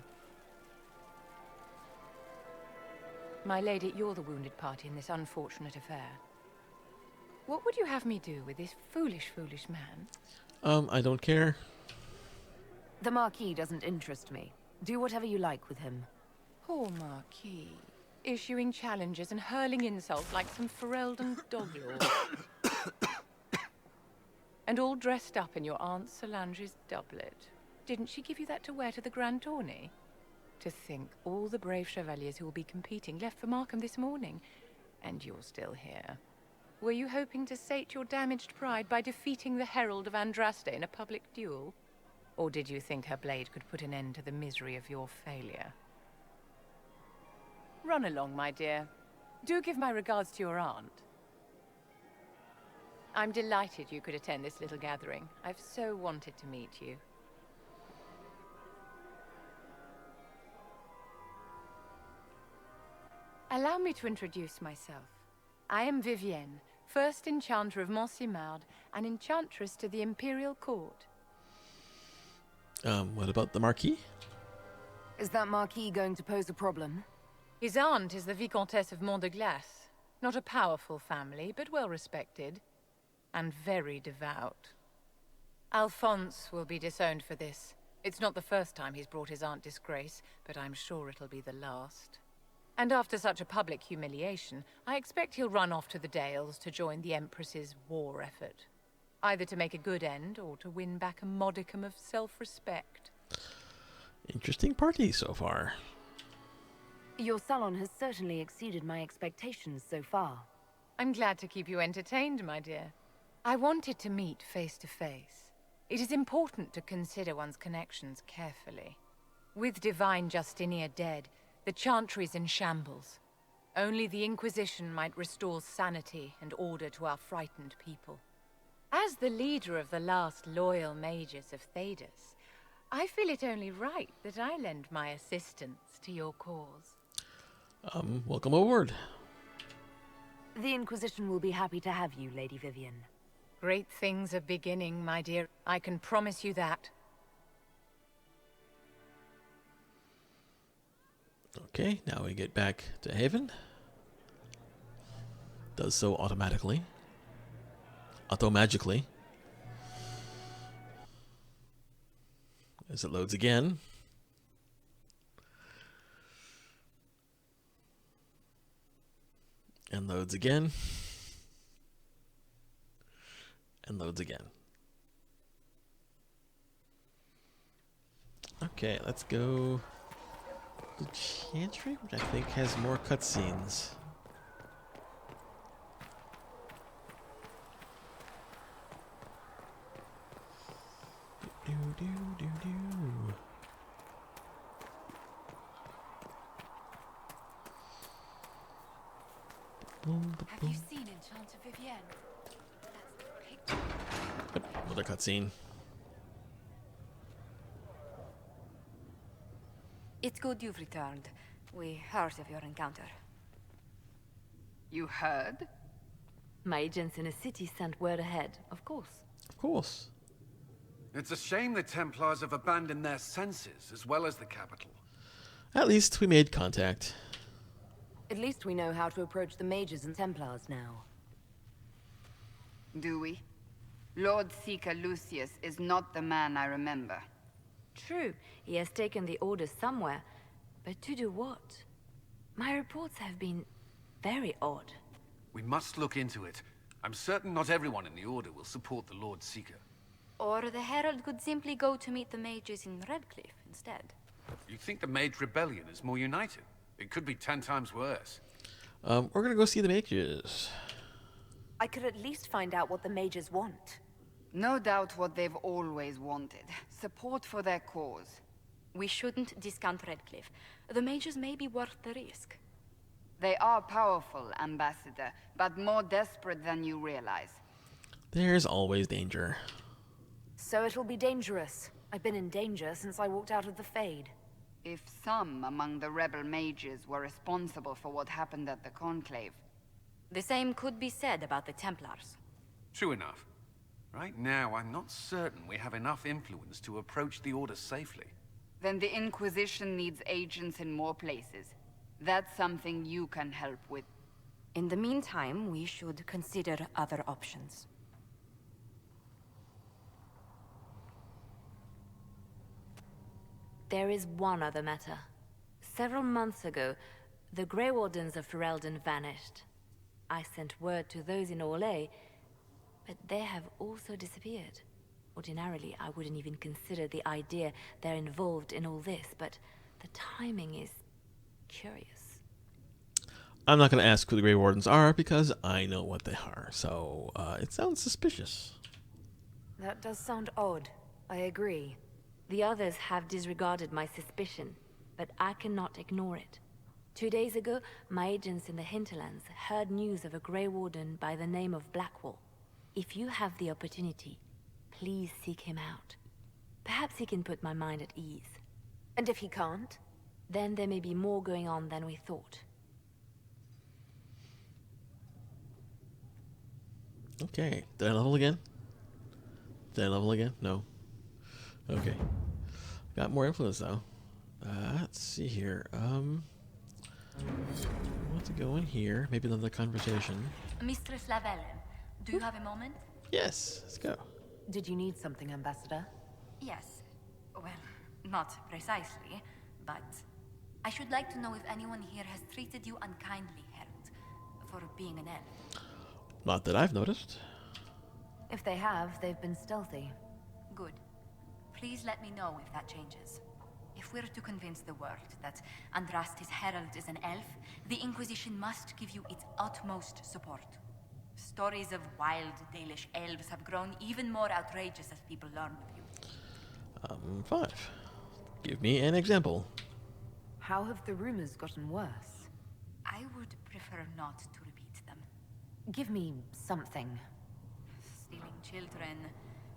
Speaker 17: My lady, you're the wounded party in this unfortunate affair. What would you have me do with this foolish, foolish man?
Speaker 1: I don't care.
Speaker 6: The Marquis doesn't interest me. Do whatever you like with him.
Speaker 17: Poor Marquis. Issuing challenges and hurling insults like some Ferelden doglord. And all dressed up in your Aunt Solange's doublet. Didn't she give you that to wear to the Grand Tourney? To think all the brave chevaliers who will be competing left for Markham this morning, and you're still here. Were you hoping to sate your damaged pride by defeating the Herald of Andraste in a public duel? Or did you think her blade could put an end to the misery of your failure? Run along, my dear. Do give my regards to your aunt. I'm delighted you could attend this little gathering. I've so wanted to meet you. Allow me to introduce myself. I am Vivienne, first Enchanter of Montsimard and Enchantress to the Imperial Court.
Speaker 1: What about the Marquis?
Speaker 6: Is that Marquis going to pose a problem?
Speaker 17: His aunt is the Vicomtesse of Mont de Glace. Not a powerful family, but well respected. And very devout. Alphonse will be disowned for this. It's not the first time he's brought his aunt disgrace, but I'm sure it'll be the last. And after such a public humiliation, I expect he'll run off to the Dales to join the Empress's war effort. Either to make a good end, or to win back a modicum of self-respect.
Speaker 1: Interesting party so far.
Speaker 6: Your salon has certainly exceeded my expectations so far.
Speaker 17: I'm glad to keep you entertained, my dear. I wanted to meet face to face. It is important to consider one's connections carefully. With Divine Justinia dead, the Chantry's in shambles. Only the Inquisition might restore sanity and order to our frightened people. As the leader of the last loyal mages of Thedas, I feel it only right that I lend my assistance to your cause.
Speaker 1: Welcome aboard.
Speaker 6: The Inquisition will be happy to have you, Lady Vivienne.
Speaker 17: Great things are beginning, my dear. I can promise you that.
Speaker 1: Okay, now we get back to Haven. Does so automatically. Auto-magically. As it loads again. And loads again. And loads again. Okay, let's go to Chantry, which I think has more cutscenes.
Speaker 9: Have you seen Enchanter Vivienne?
Speaker 1: Yep, another cutscene.
Speaker 7: It's good you've returned. We heard of your encounter.
Speaker 9: You heard?
Speaker 19: My agents in the city sent word ahead, of course.
Speaker 1: Of course.
Speaker 4: It's a shame the Templars have abandoned their senses, as well as the capital.
Speaker 1: At least we made contact.
Speaker 6: At least we know how to approach the mages and Templars now.
Speaker 9: Do we? Lord Seeker Lucius is not the man I remember.
Speaker 19: True, he has taken the Order somewhere, but to do what? My reports have been very odd.
Speaker 4: We must look into it. I'm certain not everyone in the Order will support the Lord Seeker.
Speaker 7: Or the Herald could simply go to meet the mages in Redcliffe instead.
Speaker 4: You think the Mage Rebellion is more united? It could be 10 times worse.
Speaker 1: We're gonna go see the mages.
Speaker 6: I could at least find out what the mages want.
Speaker 9: No doubt what they've always wanted. Support for their cause.
Speaker 7: We shouldn't discount Redcliffe. The mages may be worth the risk.
Speaker 9: They are powerful, Ambassador, but more desperate than you realize.
Speaker 1: There's always danger.
Speaker 6: So it'll be dangerous. I've been in danger since I walked out of the Fade.
Speaker 9: If some among the rebel mages were responsible for what happened at the Conclave.
Speaker 7: The same could be said about the Templars.
Speaker 4: True enough. Right now, I'm not certain we have enough influence to approach the Order safely.
Speaker 9: Then the Inquisition needs agents in more places. That's something you can help with.
Speaker 7: In the meantime, we should consider other options.
Speaker 19: There is one other matter. Several months ago, the Grey Wardens of Ferelden vanished. I sent word to those in Orlais, but they have also disappeared. Ordinarily, I wouldn't even consider the idea they're involved in all this, but the timing is curious.
Speaker 1: I'm not going to ask who the Grey Wardens are because I know what they are, so it sounds suspicious.
Speaker 6: That does sound odd. I agree.
Speaker 19: The others have disregarded my suspicion, but I cannot ignore it. 2 days ago, my agents in the hinterlands heard news of a Grey Warden by the name of Blackwall. If you have the opportunity, please seek him out. Perhaps he can put my mind at ease.
Speaker 6: And if he can't?
Speaker 19: Then there may be more going on than we thought.
Speaker 1: Okay. Did I level again? Did I level again? No. Okay. Got more influence though. Let's see here. I want to go in here. Maybe another conversation.
Speaker 7: Mistress Lavelle, do you have a moment?
Speaker 1: Yes. Let's go.
Speaker 6: Did you need something, Ambassador?
Speaker 7: Yes. Well, not precisely, but I should like to know if anyone here has treated you unkindly, Herald, for being an elf.
Speaker 1: Not that I've noticed.
Speaker 6: If they have, they've been stealthy.
Speaker 7: Good. Please let me know if that changes. If we're to convince the world that Andraste's Herald is an elf, the Inquisition must give you its utmost support. Stories of wild Dalish elves have grown even more outrageous as people learn of you.
Speaker 1: 5. Give me an example.
Speaker 6: How have the rumors gotten worse?
Speaker 7: I would prefer not to repeat them.
Speaker 6: Give me something.
Speaker 7: Stealing children,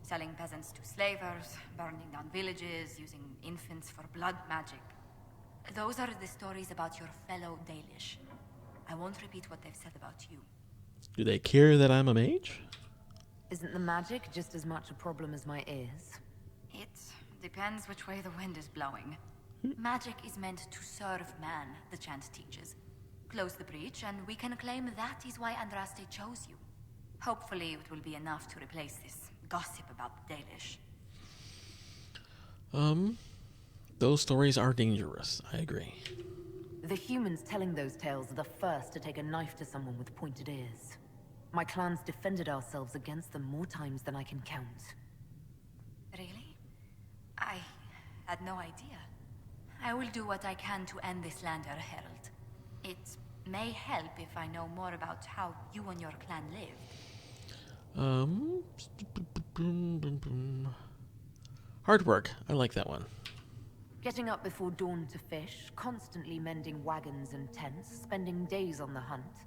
Speaker 7: selling peasants to slavers, burning down villages, using infants for blood magic. Those are the stories about your fellow Dalish. I won't repeat what they've said about you.
Speaker 1: Do they care that I'm a mage?
Speaker 6: Isn't the magic just as much a problem as my ears?
Speaker 7: It depends which way the wind is blowing. Magic is meant to serve man, the chant teaches. Close the breach, and we can claim that is why Andraste chose you. Hopefully it will be enough to replace this gossip about the Dalish.
Speaker 1: Those stories are dangerous. I agree.
Speaker 6: The humans telling those tales are the first to take a knife to someone with pointed ears. My clans defended ourselves against them more times than I can count.
Speaker 7: Really? I had no idea. I will do what I can to end this slander, Herald. It may help if I know more about how you and your clan live.
Speaker 1: Hard work. I like that one.
Speaker 6: Getting up before dawn to fish, constantly mending wagons and tents, spending days on the hunt.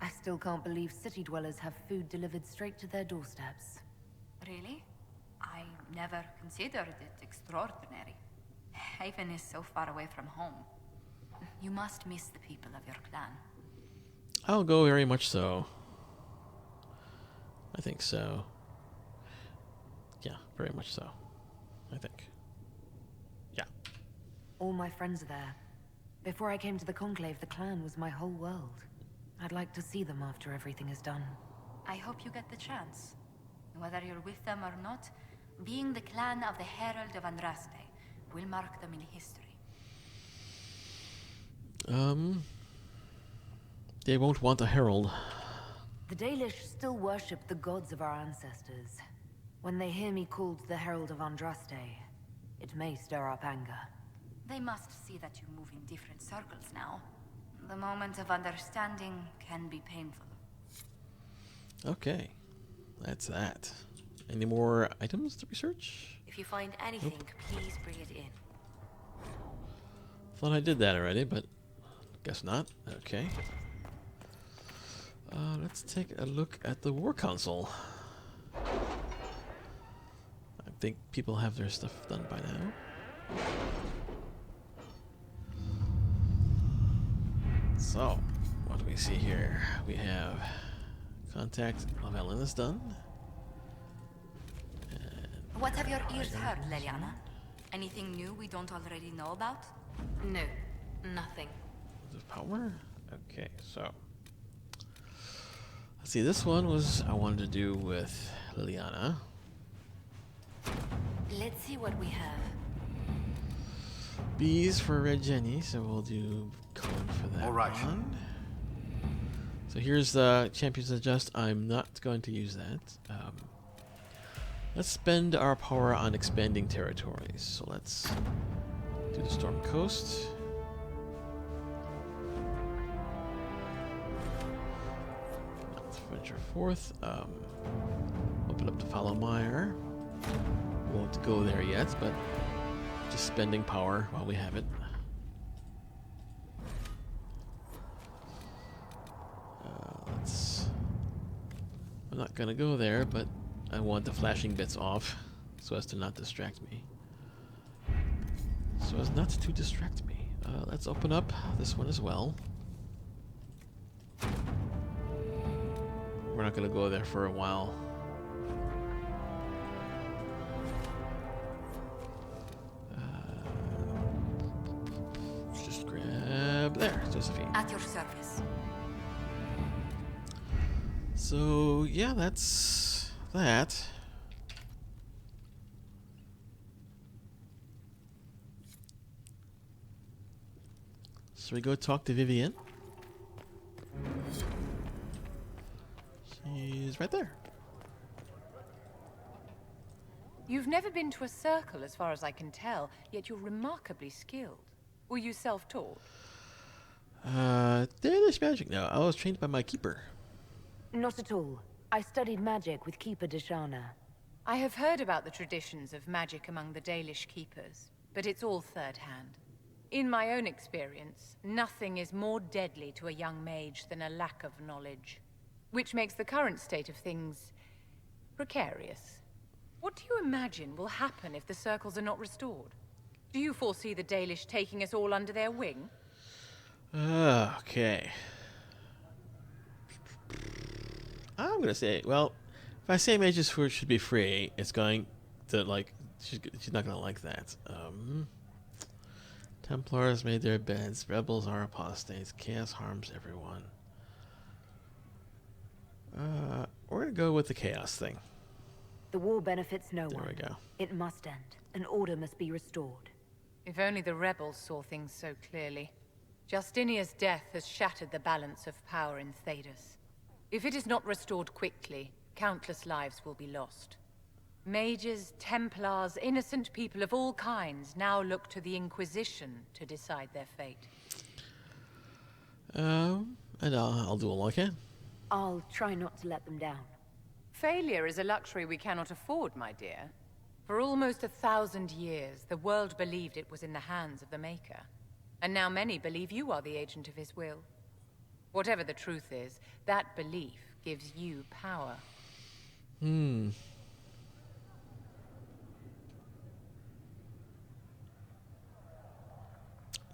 Speaker 6: I still can't believe city dwellers have food delivered straight to their doorsteps.
Speaker 7: Really? I never considered it extraordinary. Haven is so far away from home. You must miss the people of your clan.
Speaker 1: I'll go very much so. I think so. Yeah, very much so. I think. Yeah.
Speaker 6: All my friends are there. Before I came to the Conclave, the clan was my whole world. I'd like to see them after everything is done.
Speaker 7: I hope you get the chance. Whether you're with them or not, being the clan of the Herald of Andraste will mark them in history.
Speaker 1: They won't want a herald.
Speaker 6: The Dalish still worship the gods of our ancestors. When they hear me called the Herald of Andraste, it may stir up anger.
Speaker 7: They must see that you move in different circles now. The moment of understanding can be painful.
Speaker 1: Okay, that's that. Any more items to research?
Speaker 19: If you find anything, please bring it in.
Speaker 1: Thought I did that already, but guess not. Okay. Let's take a look at the War Council. I think people have their stuff done by now. So, what do we see here? We have contact of Ellen is done.
Speaker 7: What have your ears heard, Leliana? Anything new we don't already know about?
Speaker 19: No, nothing.
Speaker 1: The power? Okay, so. Let's see, this one was I wanted to do with Liliana.
Speaker 19: Let's see what we have.
Speaker 1: Bees for Red Jenny, so we'll do code for that.
Speaker 3: All right.
Speaker 1: One. So here's the Champions Adjust. I'm not going to use that. Let's spend our power on expanding territories. So let's do the Storm Coast. Venture forth. Open up to Follow Mire. Won't go there yet, but just spending power while we have it. I'm not gonna go there, but I want the flashing bits off so as to not distract me. So as not to distract me. Let's open up this one as well. We're not gonna go there for a while. Just grab there, Josephine.
Speaker 7: At your service.
Speaker 1: So yeah, that's that. So we go talk to Vivian. She's right there.
Speaker 17: You've never been to a circle, as far as I can tell, yet you're remarkably skilled. Were you self-taught?
Speaker 1: Danish magic now. I was trained by my keeper.
Speaker 6: Not at all. I studied magic with Keeper Deshana.
Speaker 17: I have heard about the traditions of magic among the Dalish keepers, but it's all third-hand. In my own experience, nothing is more deadly to a young mage than a lack of knowledge, which makes the current state of things precarious. What do you imagine will happen if the circles are not restored? Do you foresee the Dalish taking us all under their wing?
Speaker 1: Okay. I'm gonna say, well, if I say mages food should be free, it's going to like she's not gonna like that. Templars made their beds. Rebels are apostates. Chaos harms everyone. We're gonna go with the chaos thing.
Speaker 6: The war benefits no one.
Speaker 1: There we go.
Speaker 6: It must end. An order must be restored.
Speaker 17: If only the rebels saw things so clearly. Justinia's death has shattered the balance of power in Thedas. If it is not restored quickly, countless lives will be lost. Mages, Templars, innocent people of all kinds now look to the Inquisition to decide their fate.
Speaker 1: And I'll do all I can.
Speaker 6: I'll try not to let them down.
Speaker 17: Failure is a luxury we cannot afford, my dear. For almost 1,000 years, the world believed it was in the hands of the Maker. And now many believe you are the agent of his will. Whatever the truth is, that belief gives you power.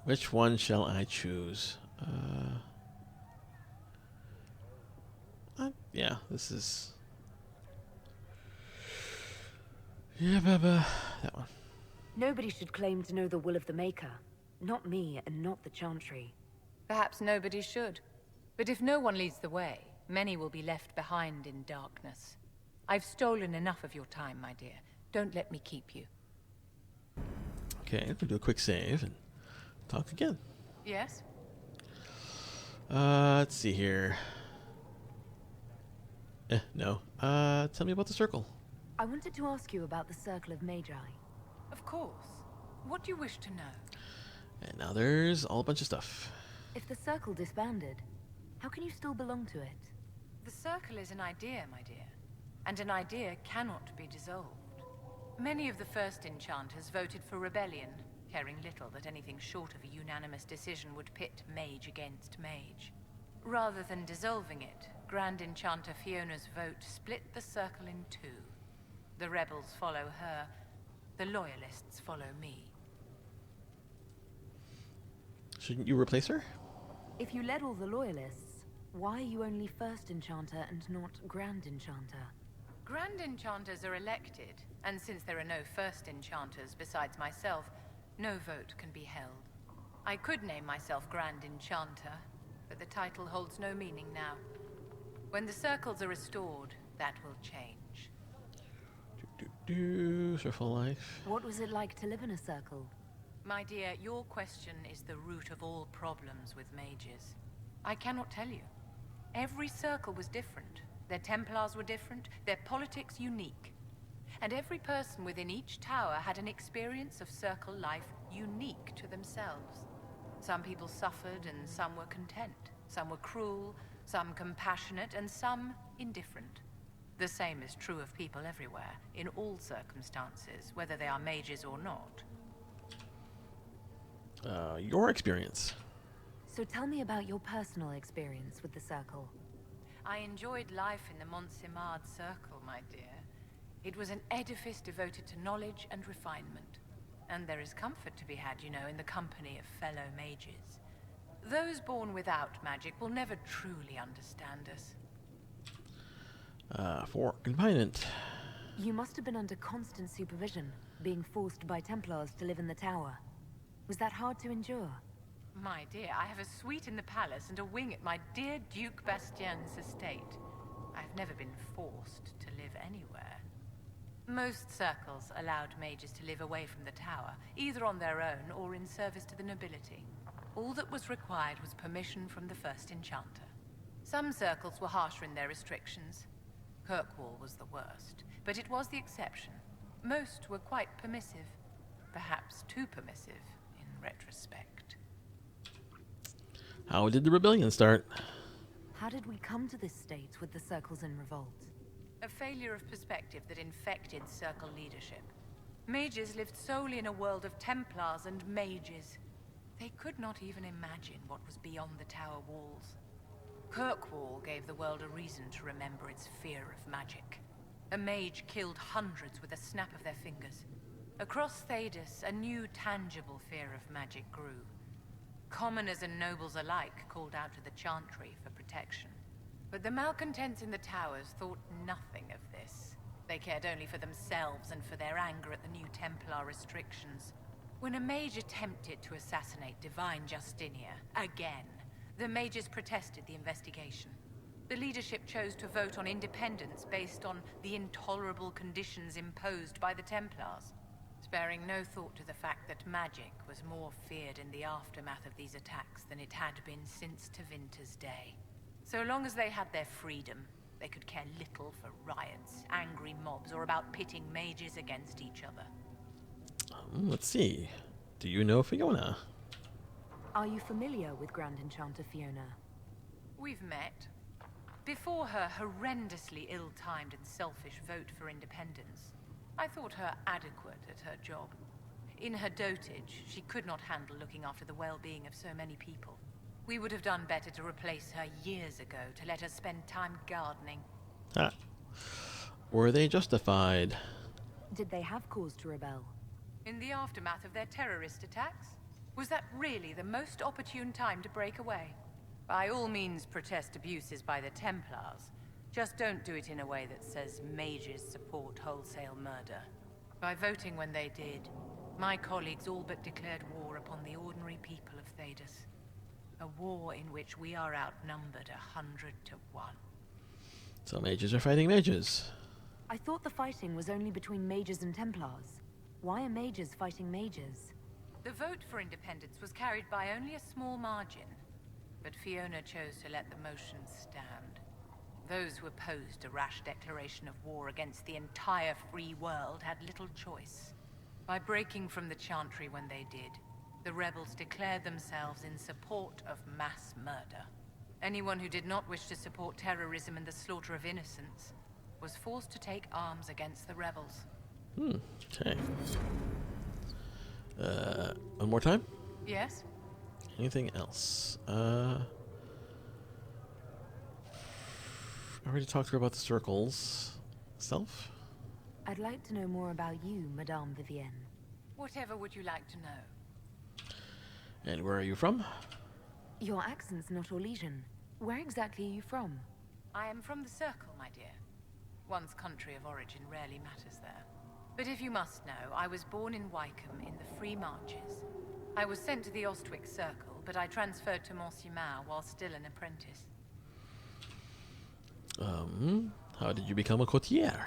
Speaker 1: Which one shall I choose? Yeah, this is... Yeah, Baba. That one.
Speaker 6: Nobody should claim to know the will of the Maker. Not me, and not the Chantry.
Speaker 17: Perhaps nobody should. But if no one leads the way, many will be left behind in darkness.
Speaker 20: I've stolen enough of your time, my dear. Don't let me keep you.
Speaker 1: Okay, I'm gonna do a quick save and talk again.
Speaker 20: Yes?
Speaker 1: Let's see here. No. Tell me about the circle.
Speaker 6: I wanted to ask you about the Circle of Magi.
Speaker 20: Of course. What do you wish to know?
Speaker 1: And now there's all a bunch of stuff.
Speaker 6: If the Circle disbanded, how can you still belong to it?
Speaker 20: The Circle is an idea, my dear. And an idea cannot be dissolved. Many of the first enchanters voted for rebellion, caring little that anything short of a unanimous decision would pit mage against mage. Rather than dissolving it, Grand Enchanter Fiona's vote split the Circle in two. The rebels follow her, the loyalists follow me.
Speaker 1: Shouldn't you replace her?
Speaker 6: If you led all the loyalists, why are you only First Enchanter and not Grand Enchanter?
Speaker 20: Grand Enchanters are elected, and since there are no First Enchanters besides myself, no vote can be held. I could name myself Grand Enchanter, but the title holds no meaning now. When the circles are restored, that will change.
Speaker 1: Circle life.
Speaker 6: What was it like to live in a circle?
Speaker 20: My dear, your question is the root of all problems with mages. I cannot tell you. Every circle was different. Their Templars were different, their politics unique. And every person within each tower had an experience of circle life unique to themselves. Some people suffered and some were content. Some were cruel, some compassionate, and some indifferent. The same is true of people everywhere, in all circumstances, whether they are mages or not.
Speaker 1: Your experience.
Speaker 6: So tell me about your personal experience with the Circle.
Speaker 20: I enjoyed life in the Montsimard Circle, my dear. It was an edifice devoted to knowledge and refinement. And there is comfort to be had, you know, in the company of fellow mages. Those born without magic will never truly understand us.
Speaker 1: For confinement.
Speaker 6: You must have been under constant supervision, being forced by Templars to live in the tower. Was that hard to endure?
Speaker 20: My dear, I have a suite in the palace and a wing at my dear Duke Bastien's estate. I've never been forced to live anywhere. Most circles allowed mages to live away from the tower, either on their own or in service to the nobility. All that was required was permission from the first enchanter. Some circles were harsher in their restrictions. Kirkwall was the worst, but it was the exception. Most were quite permissive, perhaps too permissive in retrospect.
Speaker 1: How did the rebellion start?
Speaker 6: How did we come to this state with the circles in revolt?
Speaker 20: A failure of perspective that infected circle leadership. Mages lived solely in a world of Templars and mages. They could not even imagine what was beyond the tower walls. Kirkwall gave the world a reason to remember its fear of magic. A mage killed hundreds with a snap of their fingers. Across Thedas, a new tangible fear of magic grew. Commoners and nobles alike called out to the Chantry for protection. But the malcontents in the towers thought nothing of this. They cared only for themselves and for their anger at the new Templar restrictions. When a mage attempted to assassinate Divine Justinia, again, the mages protested the investigation. The leadership chose to vote on independence based on the intolerable conditions imposed by the Templars, sparing no thought to the fact that magic was more feared in the aftermath of these attacks than it had been since Tevinter's day. So long as they had their freedom, they could care little for riots, angry mobs, or about pitting mages against each other.
Speaker 1: Let's see. Do you know Fiona?
Speaker 6: Are you familiar with Grand Enchanter Fiona?
Speaker 20: We've met. Before her horrendously ill-timed and selfish vote for independence, I thought her adequate at her job. In her dotage, she could not handle looking after the well-being of so many people. We would have done better to replace her years ago, to let her spend time gardening.
Speaker 1: Ah. Were they justified?
Speaker 6: Did they have cause to rebel?
Speaker 20: In the aftermath of their terrorist attacks? Was that really the most opportune time to break away? By all means, protest abuses by the Templars. Just don't do it in a way that says mages support wholesale murder. By voting when they did, my colleagues all but declared war upon the ordinary people of Thedas. A war in which we are outnumbered 100 to 1.
Speaker 1: So mages are fighting mages.
Speaker 6: I thought the fighting was only between mages and Templars. Why are mages fighting mages?
Speaker 20: The vote for independence was carried by only a small margin, but Fiona chose to let the motion stand. Those who opposed a rash declaration of war against the entire free world had little choice. By breaking from the Chantry when they did, the rebels declared themselves in support of mass murder. Anyone who did not wish to support terrorism and the slaughter of innocents was forced to take arms against the rebels.
Speaker 1: Okay. One more time?
Speaker 20: Yes?
Speaker 1: Anything else? I already talked to her about the circles. Self?
Speaker 6: I'd like to know more about you, Madame Vivienne.
Speaker 20: Whatever would you like to know?
Speaker 1: And where are you from?
Speaker 6: Your accent's not Orlesian. Where exactly are you from?
Speaker 20: I am from the Circle, my dear. One's country of origin rarely matters there. But if you must know, I was born in Wycombe in the Free Marches. I was sent to the Ostwick Circle, but I transferred to Monsignor while still an apprentice.
Speaker 1: How did you become a courtier?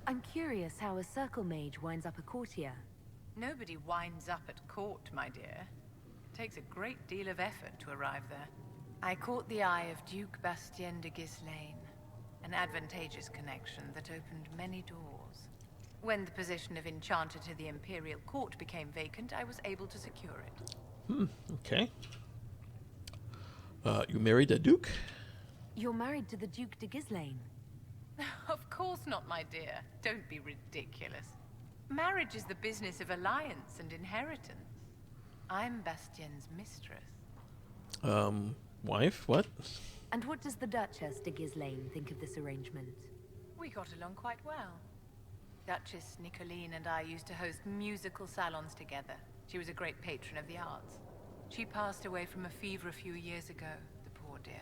Speaker 6: I'm curious how a Circle mage winds up a courtier.
Speaker 20: Nobody winds up at court, my dear. It takes a great deal of effort to arrive there. I caught the eye of Duke Bastien de Ghislaine, an advantageous connection that opened many doors. When the position of Enchanter to the Imperial Court became vacant, I was able to secure it.
Speaker 1: Okay. You married a duke?
Speaker 6: You're married to the Duke de Ghislaine.
Speaker 20: Of course not, my dear. Don't be ridiculous. Marriage is the business of alliance and inheritance. I'm Bastien's mistress.
Speaker 1: Wife? What?
Speaker 6: And what does the Duchess de Ghislaine think of this arrangement?
Speaker 20: We got along quite well. Duchess Nicoline and I used to host musical salons together. She was a great patron of the arts. She passed away from a fever a few years ago, the poor dear.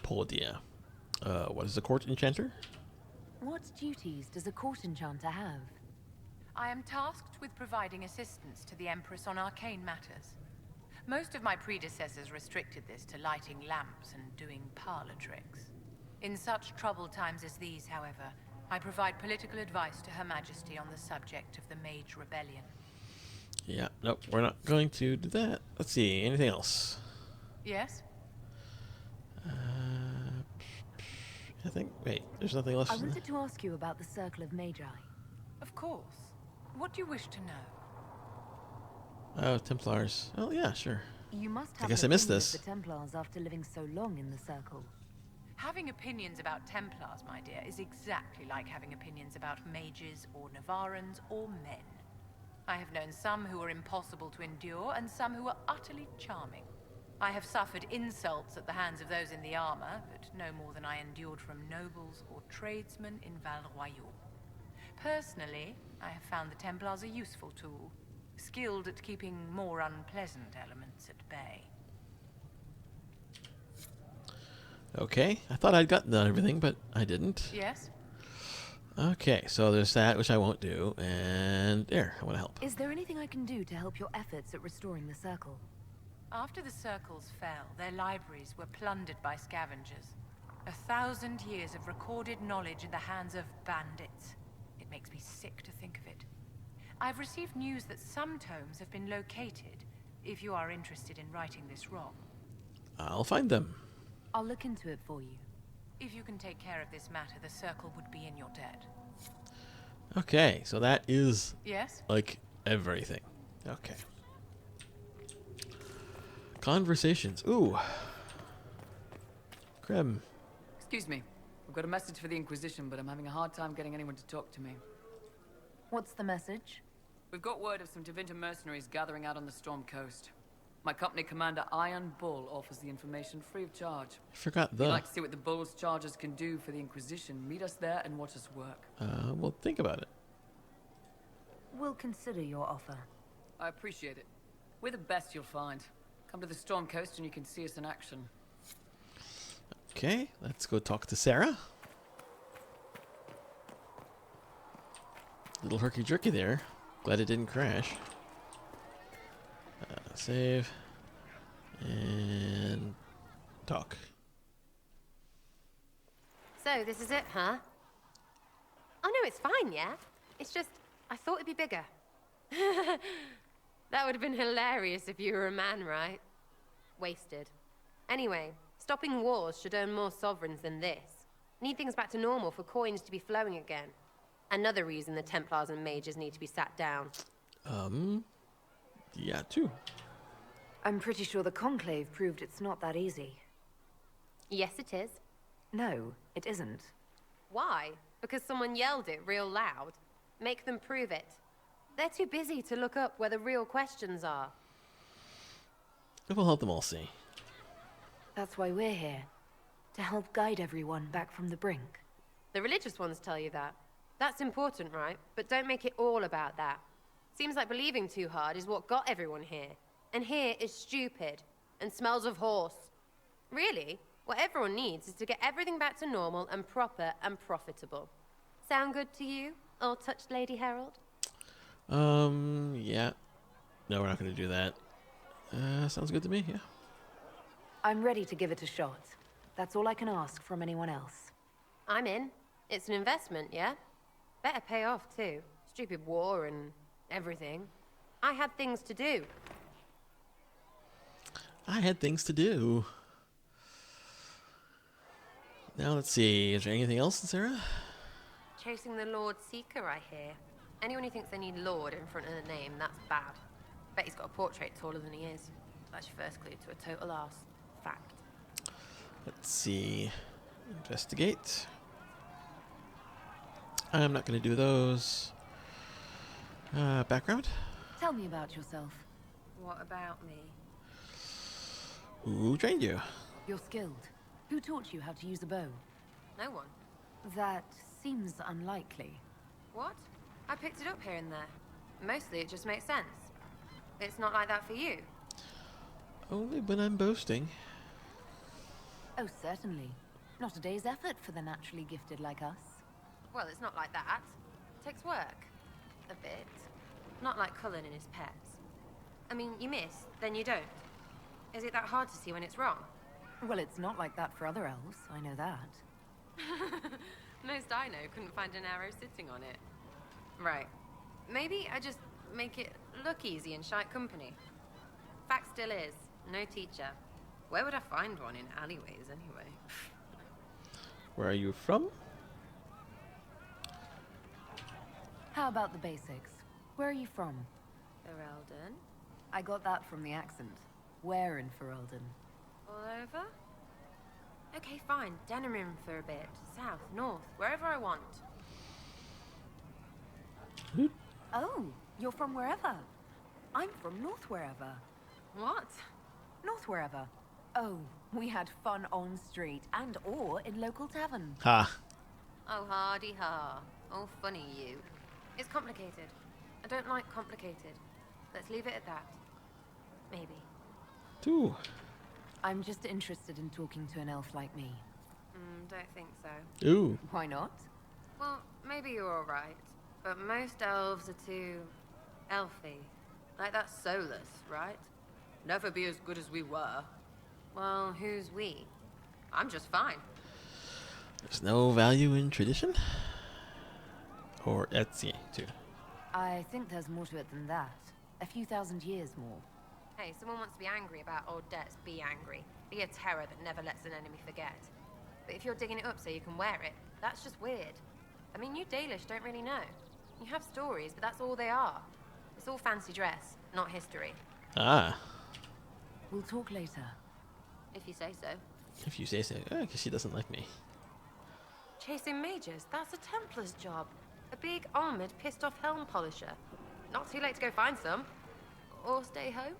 Speaker 1: Poor dear. What is a court enchanter?
Speaker 6: What duties does a court enchanter have?
Speaker 20: I am tasked with providing assistance to the Empress on arcane matters. Most of my predecessors restricted this to lighting lamps and doing parlor tricks. In such troubled times as these, however, I provide political advice to Her Majesty on the subject of the Mage Rebellion.
Speaker 1: Yeah, nope, we're not going to do that. Let's see, anything else?
Speaker 20: Yes?
Speaker 1: I think, wait, there's nothing else.
Speaker 6: I wanted to ask you about the Circle of Magi.
Speaker 20: Of course. What do you wish to know?
Speaker 1: Oh, Templars. Oh, yeah, sure.
Speaker 6: You must
Speaker 1: I
Speaker 6: have
Speaker 1: guess
Speaker 6: an
Speaker 1: I missed
Speaker 6: opinion
Speaker 1: this.
Speaker 6: of the Templars after living so long in the Circle.
Speaker 20: Having opinions about Templars, my dear, is exactly like having opinions about mages or Navarrans or men. I have known some who are impossible to endure and some who are utterly charming. I have suffered insults at the hands of those in the armor, but no more than I endured from nobles or tradesmen in Val Royal. Personally, I have found the Templars a useful tool, skilled at keeping more unpleasant elements at bay.
Speaker 1: Okay, I thought I'd gotten done everything, but I didn't.
Speaker 20: Yes?
Speaker 1: Okay, so there's that, which I won't do, and there, I want to help.
Speaker 6: Is there anything I can do to help your efforts at restoring the Circle?
Speaker 20: After the circles fell, their libraries were plundered by scavengers. 1,000 years of recorded knowledge in the hands of bandits. It makes me sick to think of it. I've received news that some tomes have been located, if you are interested in righting this wrong.
Speaker 1: I'll find them.
Speaker 6: I'll look into it for you.
Speaker 20: If you can take care of this matter, the Circle would be in your debt.
Speaker 1: Okay, so that is...
Speaker 20: Yes?
Speaker 1: like, everything. Okay. Conversations. Ooh. Krem.
Speaker 21: Excuse me. I've got a message for the Inquisition, but I'm having a hard time getting anyone to talk to me.
Speaker 6: What's the message?
Speaker 21: We've got word of some Tevinter mercenaries gathering out on the Storm Coast. My company commander, Iron Bull, offers the information free of charge.
Speaker 1: I forgot
Speaker 21: If
Speaker 1: the...
Speaker 21: you'd like to see what the Bull's charges can do for the Inquisition, meet us there and watch us work.
Speaker 1: well, think about it.
Speaker 6: We'll consider your offer.
Speaker 21: I appreciate it. We're the best you'll find. Come to the Storm Coast and you can see us in action.
Speaker 1: Okay, let's go talk to Sarah. Little herky-jerky there. Glad it didn't crash. Save. And talk.
Speaker 17: So, this is it, huh? it's fine, yeah? It's just, I thought it'd be bigger. That would have been hilarious if you were a man, right? Wasted. Anyway, stopping wars should earn more sovereigns than this. Need things back to normal for coins to be flowing again. Another reason the Templars and mages need to be sat down.
Speaker 1: Yeah, too.
Speaker 6: I'm pretty sure the Conclave proved it's not that easy.
Speaker 17: Yes, it is.
Speaker 6: No, it isn't.
Speaker 17: Why? Because someone yelled it real loud? Make them prove it. They're too busy to look up where the real questions are.
Speaker 1: It will help them all see.
Speaker 6: That's why we're here. To help guide everyone back from the brink.
Speaker 17: The religious ones tell you that. That's important, right? But don't make it all about that. Seems like believing too hard is what got everyone here. And here is stupid. And smells of horse. Really? What everyone needs is to get everything back to normal and proper and profitable. Sound good to you, all-touched Lady Herald?
Speaker 1: Yeah. No, we're not going to do that. Sounds good to me, yeah.
Speaker 6: I'm ready to give it a shot. That's all I can ask from anyone else.
Speaker 17: I'm in. It's an investment, yeah? Better pay off, too. Stupid war and everything. I had things to do.
Speaker 1: I had things to do. Now let's see. Is there anything else, Sarah?
Speaker 17: Chasing the Lord Seeker, I hear. Anyone who thinks they need Lord in front of the name, that's bad. Bet he's got a portrait taller than he is. That's your first clue to a total arse. Fact.
Speaker 1: Let's see. Investigate. I'm not going to do those. Background?
Speaker 6: Tell me about yourself.
Speaker 17: What about me?
Speaker 1: Who trained you?
Speaker 6: You're skilled. Who taught you how to use a bow?
Speaker 17: No one.
Speaker 6: That seems unlikely.
Speaker 17: What? I picked it up here and there. Mostly it just makes sense. It's not like that for you.
Speaker 1: Only when I'm boasting.
Speaker 6: Oh, certainly. Not a day's effort for the naturally gifted like us.
Speaker 17: Well, it's not like that. It takes work. A bit. Not like Cullen and his pets. I mean, you miss, then you don't. Is it that hard to see when it's wrong?
Speaker 6: Well, it's not like that for other elves, I know that.
Speaker 17: Most I know couldn't find an arrow sitting on it. Right. Maybe I just make it look easy in shite company. Fact still is, no teacher. Where would I find one in alleyways anyway?
Speaker 1: Where are you from?
Speaker 6: How about the basics? Where are you from?
Speaker 17: Ferelden.
Speaker 6: I got that from the accent. Where in Ferelden?
Speaker 17: All over? Okay, fine. Denerim for a bit. South, north, wherever I want.
Speaker 6: Oh, you're from wherever. I'm from north wherever.
Speaker 17: What?
Speaker 6: North wherever. Oh, we had fun on street and or in local tavern.
Speaker 1: Ha.
Speaker 17: Oh, hardy ha. Oh, funny you. It's complicated. I don't like complicated. Let's leave it at that. Maybe.
Speaker 1: Two.
Speaker 6: I'm just interested in talking to an elf like me.
Speaker 17: Don't think so.
Speaker 1: Ooh.
Speaker 6: Why not?
Speaker 17: Well, maybe you're alright. But most elves are too... elfy. Like that soulless, right? Never be as good as we were. Well, who's we? I'm just fine.
Speaker 1: There's no value in tradition? Or Etsy, too.
Speaker 6: I think there's more to it than that. A few thousand years more.
Speaker 17: Hey, someone wants to be angry about old debts, be angry. Be a terror that never lets an enemy forget. But if you're digging it up so you can wear it, that's just weird. I mean, you Dalish don't really know. You have stories, but that's all they are. It's all fancy dress, not history.
Speaker 1: Ah.
Speaker 6: We'll talk later.
Speaker 17: If you say so.
Speaker 1: If you say so. Because she doesn't like me.
Speaker 17: Chasing mages, that's a Templar's job. A big, armored, pissed-off helm polisher. Not too late to go find some. Or stay home.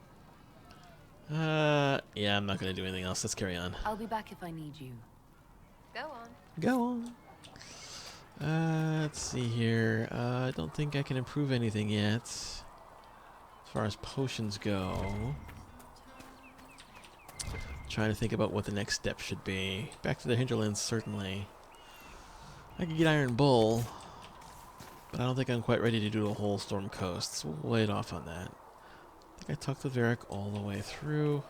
Speaker 1: Yeah, I'm not going to do anything else. Let's carry on.
Speaker 6: I'll be back if I need you.
Speaker 17: Go on.
Speaker 1: Go on. Let's see here. I don't think I can improve anything yet. As far as potions go. Trying to think about what the next step should be. Back to the hinterlands, certainly. I could get Iron Bull. But I don't think I'm quite ready to do the whole Storm Coast. So we'll wait off on that. I think I talked to Varric all the way through.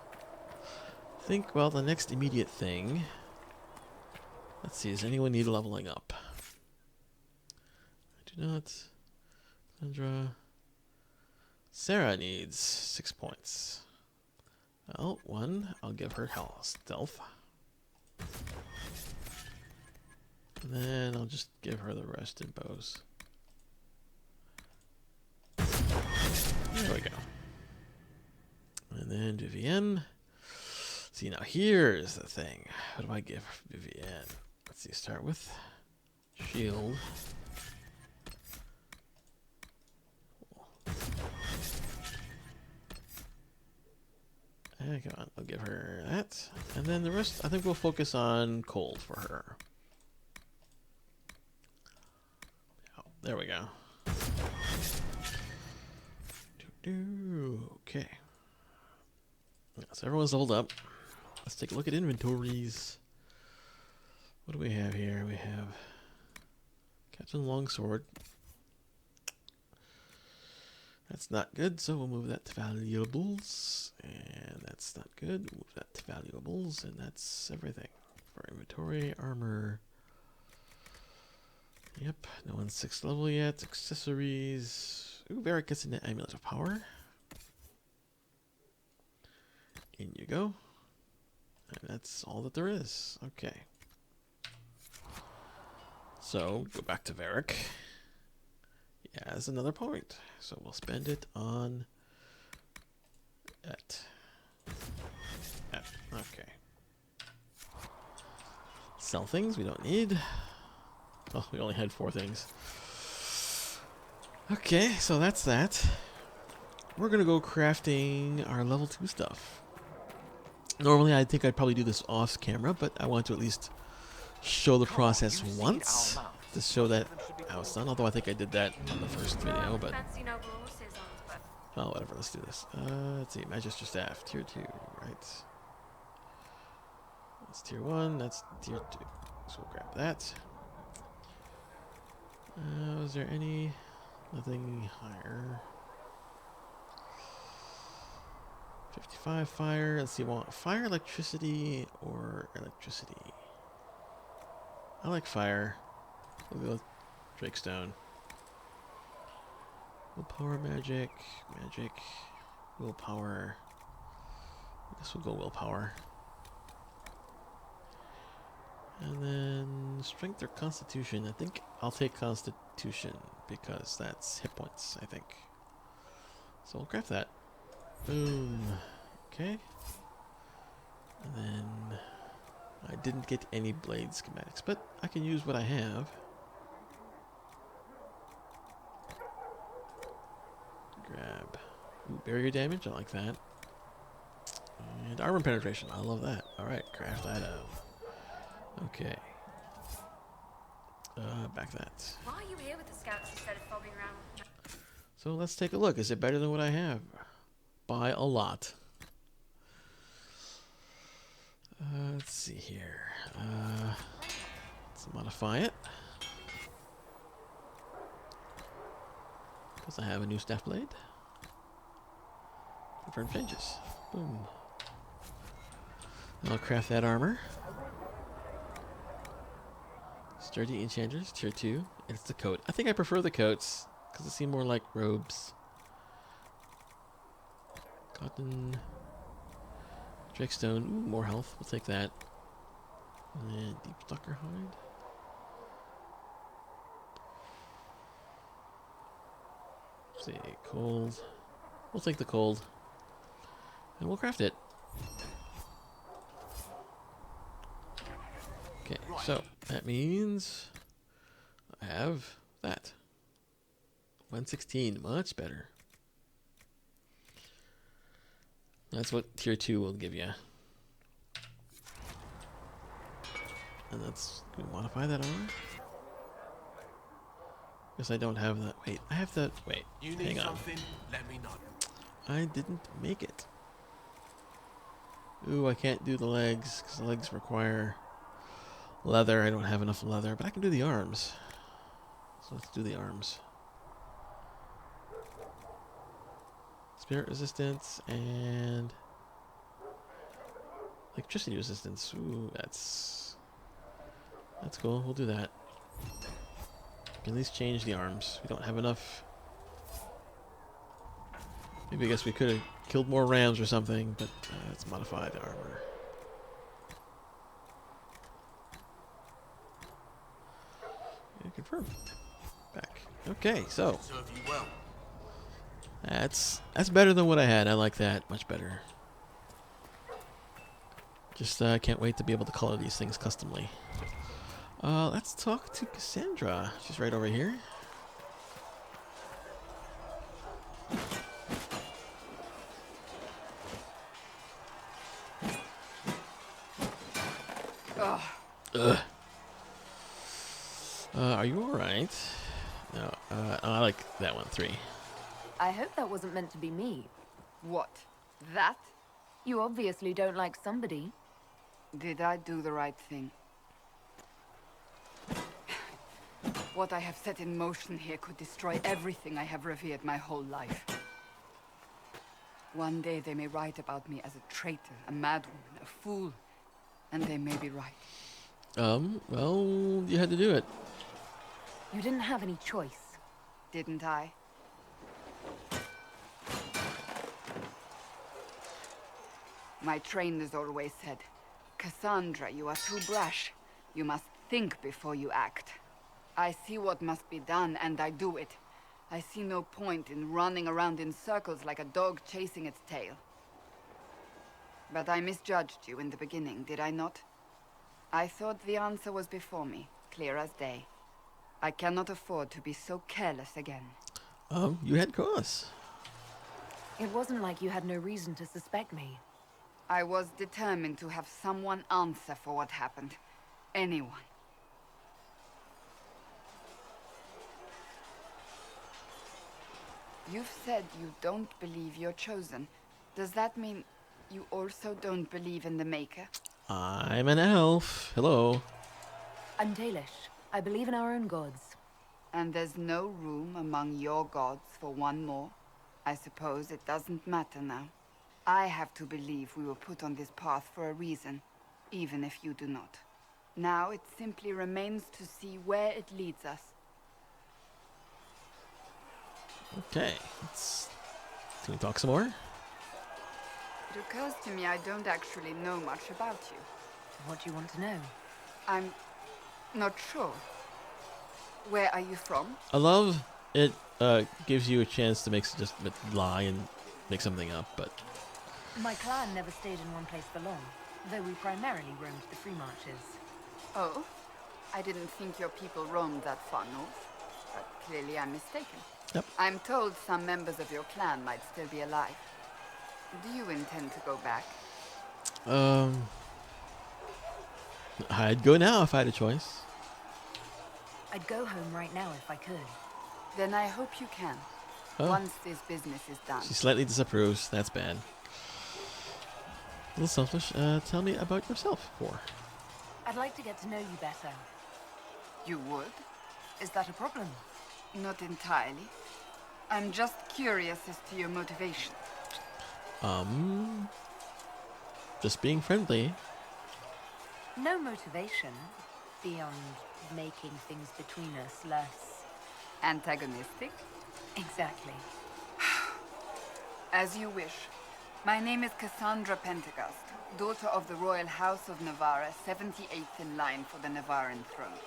Speaker 1: I think, well, the next immediate thing... Let's see, does anyone need leveling up? Do not. Sandra. Sarah needs 6 points. Well, 1. I'll give her stealth. And then I'll just give her the rest in bows. There we go. And then Vivienne. See, now here's the thing. What do I give Vivienne? Let's see, start with shield. Come on, I'll give her that. And then the rest, I think we'll focus on cold for her. Oh, there we go. Okay. So everyone's leveled up. Let's take a look at inventories. What do we have here? We have Captain Longsword. That's not good, so we'll move that to valuables. And that's not good. Move that to valuables, and that's everything. For inventory, armor. Yep, no one's 6th level yet. Accessories. Ooh, Varric gets an Amulet of Power. In you go. And that's all that there is. Okay. So, go back to Varric. He has another point. So we'll spend it on that. Okay. Sell things we don't need. Oh, we only had 4 things. Okay, so that's that. We're gonna go crafting our level 2 stuff. Normally I think I'd probably do this off camera, but I want to at least show the process once to show that how it's done. Although I think I did that on the first video, but oh, whatever. Let's do this. Let's see, Magister Staff, tier 2, right? That's tier 1. That's tier 2. So we'll grab that. Was there any? Nothing higher. 55 fire. Let's see. Want fire, electricity, or electricity? I like fire. We'll go with Drakestone. Willpower, magic, willpower. I guess we'll go willpower. And then strength or constitution. I think I'll take constitution because that's hit points, I think. So we'll craft that. Boom. Okay. And then I didn't get any blade schematics, but I can use what I have. Grab barrier damage, I like that. And armor penetration, I love that. Alright, craft that out. Okay. Back that.
Speaker 7: Why are you here with the scouts instead of fobbing around?
Speaker 1: So let's take a look. Is it better than what I have? By a lot. Let's see here. Let's modify it. Because I have a new staff blade. Confirm changes. Boom. I'll craft that armor. Sturdy enchanters, tier 2. It's the coat. I think I prefer the coats because they seem more like robes. Cotton. Drakestone. Ooh, more health. We'll take that. And deep stalker hide. Let's see, cold. We'll take the cold. And we'll craft it. Okay, so that means I have that. 116, much better. That's what tier 2 will give you. And that's going to modify that armor. Guess I don't have that. Wait, I have that. Wait, hang on.
Speaker 10: Let me know.
Speaker 1: I didn't make it. Ooh, I can't do the legs because the legs require leather. I don't have enough leather, but I can do the arms. So let's do the arms. Spirit resistance and electricity resistance. Ooh, that's cool. We'll do that. can at least change the arms. We don't have enough. Maybe I guess we could have killed more rams or something, but let's modify the armor. Yeah, confirm. Back. Okay, so
Speaker 10: Serve you well.
Speaker 1: that's better than what I had. I like that much better. Just can't wait to be able to color these things customly. Let's talk to Cassandra. She's right over here. Ugh. Are you alright? No, I like that one, 3.
Speaker 6: I hope that wasn't meant to be me.
Speaker 9: What? That?
Speaker 6: You obviously don't like somebody.
Speaker 9: Did I do the right thing? What I have set in motion here could destroy everything I have revered my whole life. One day they may write about me as a traitor, a madwoman, a fool, and they may be right.
Speaker 1: Well, you had to do it.
Speaker 6: You didn't have any choice.
Speaker 9: Didn't I? My trainers always said, Cassandra, you are too brash. You must think before you act. I see what must be done, and I do it. I see no point in running around in circles like a dog chasing its tail. But I misjudged you in the beginning, did I not? I thought the answer was before me, clear as day. I cannot afford to be so careless again.
Speaker 1: You had cause.
Speaker 6: It wasn't like you had no reason to suspect me.
Speaker 9: I was determined to have someone answer for what happened. Anyone. You've said you don't believe you're chosen. Does that mean you also don't believe in the Maker?
Speaker 1: I'm an elf. Hello.
Speaker 6: I'm Dalish. I believe in our own gods.
Speaker 9: And there's no room among your gods for one more? I suppose it doesn't matter now. I have to believe we were put on this path for a reason, even if you do not. Now it simply remains to see where it leads us.
Speaker 1: Okay. Can we talk some more?
Speaker 9: It occurs to me I don't actually know much about you.
Speaker 6: What do you want to know?
Speaker 9: I'm not sure. Where are you from?
Speaker 1: I love it. Gives you a chance to just lie and make something up, but
Speaker 6: My clan never stayed in one place for long, though we primarily roamed the free marches.
Speaker 9: Oh? I didn't think your people roamed that far north, but clearly I'm mistaken.
Speaker 1: Yep.
Speaker 9: I'm told some members of your clan might still be alive. Do you intend to go back?
Speaker 1: I'd go now if I had a choice.
Speaker 6: I'd go home right now if I could.
Speaker 9: Then I hope you can.
Speaker 1: Oh.
Speaker 9: Once this business is done.
Speaker 1: She slightly disapproves. That's bad. A little selfish. Tell me about yourself, 4.
Speaker 6: I'd like to get to know you better.
Speaker 9: You would?
Speaker 6: Is that a problem?
Speaker 9: Not entirely. I'm just curious as to your motivation.
Speaker 1: Just being friendly.
Speaker 6: No motivation beyond making things between us less
Speaker 9: antagonistic?
Speaker 6: Exactly.
Speaker 9: As you wish. My name is Cassandra Pentecost, daughter of the Royal House of Navarra, 78th in line for the Navarran throne.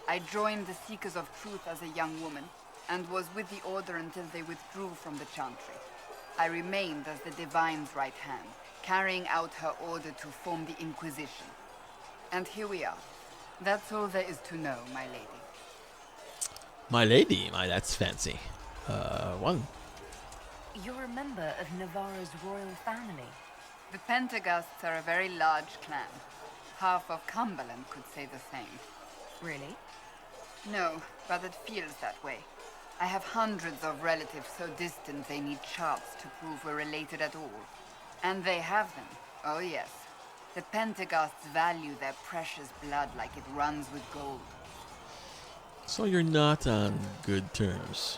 Speaker 9: I joined the Seekers of Truth as a young woman, and was with the Order until they withdrew from the Chantry. I remained as the Divine's right hand, carrying out her order to form the Inquisition. And here we are. That's all there is to know, my lady.
Speaker 1: My lady? That's fancy. 1.
Speaker 6: You're a member of Navarra's royal family.
Speaker 9: The Pentaghasts are a very large clan. Half of Cumberland could say the same.
Speaker 6: Really?
Speaker 9: No, but it feels that way. I have hundreds of relatives so distant they need charts to prove we're related at all. And they have them. Oh yes. The Pentaghasts value their precious blood like it runs with gold.
Speaker 1: So you're not on good terms.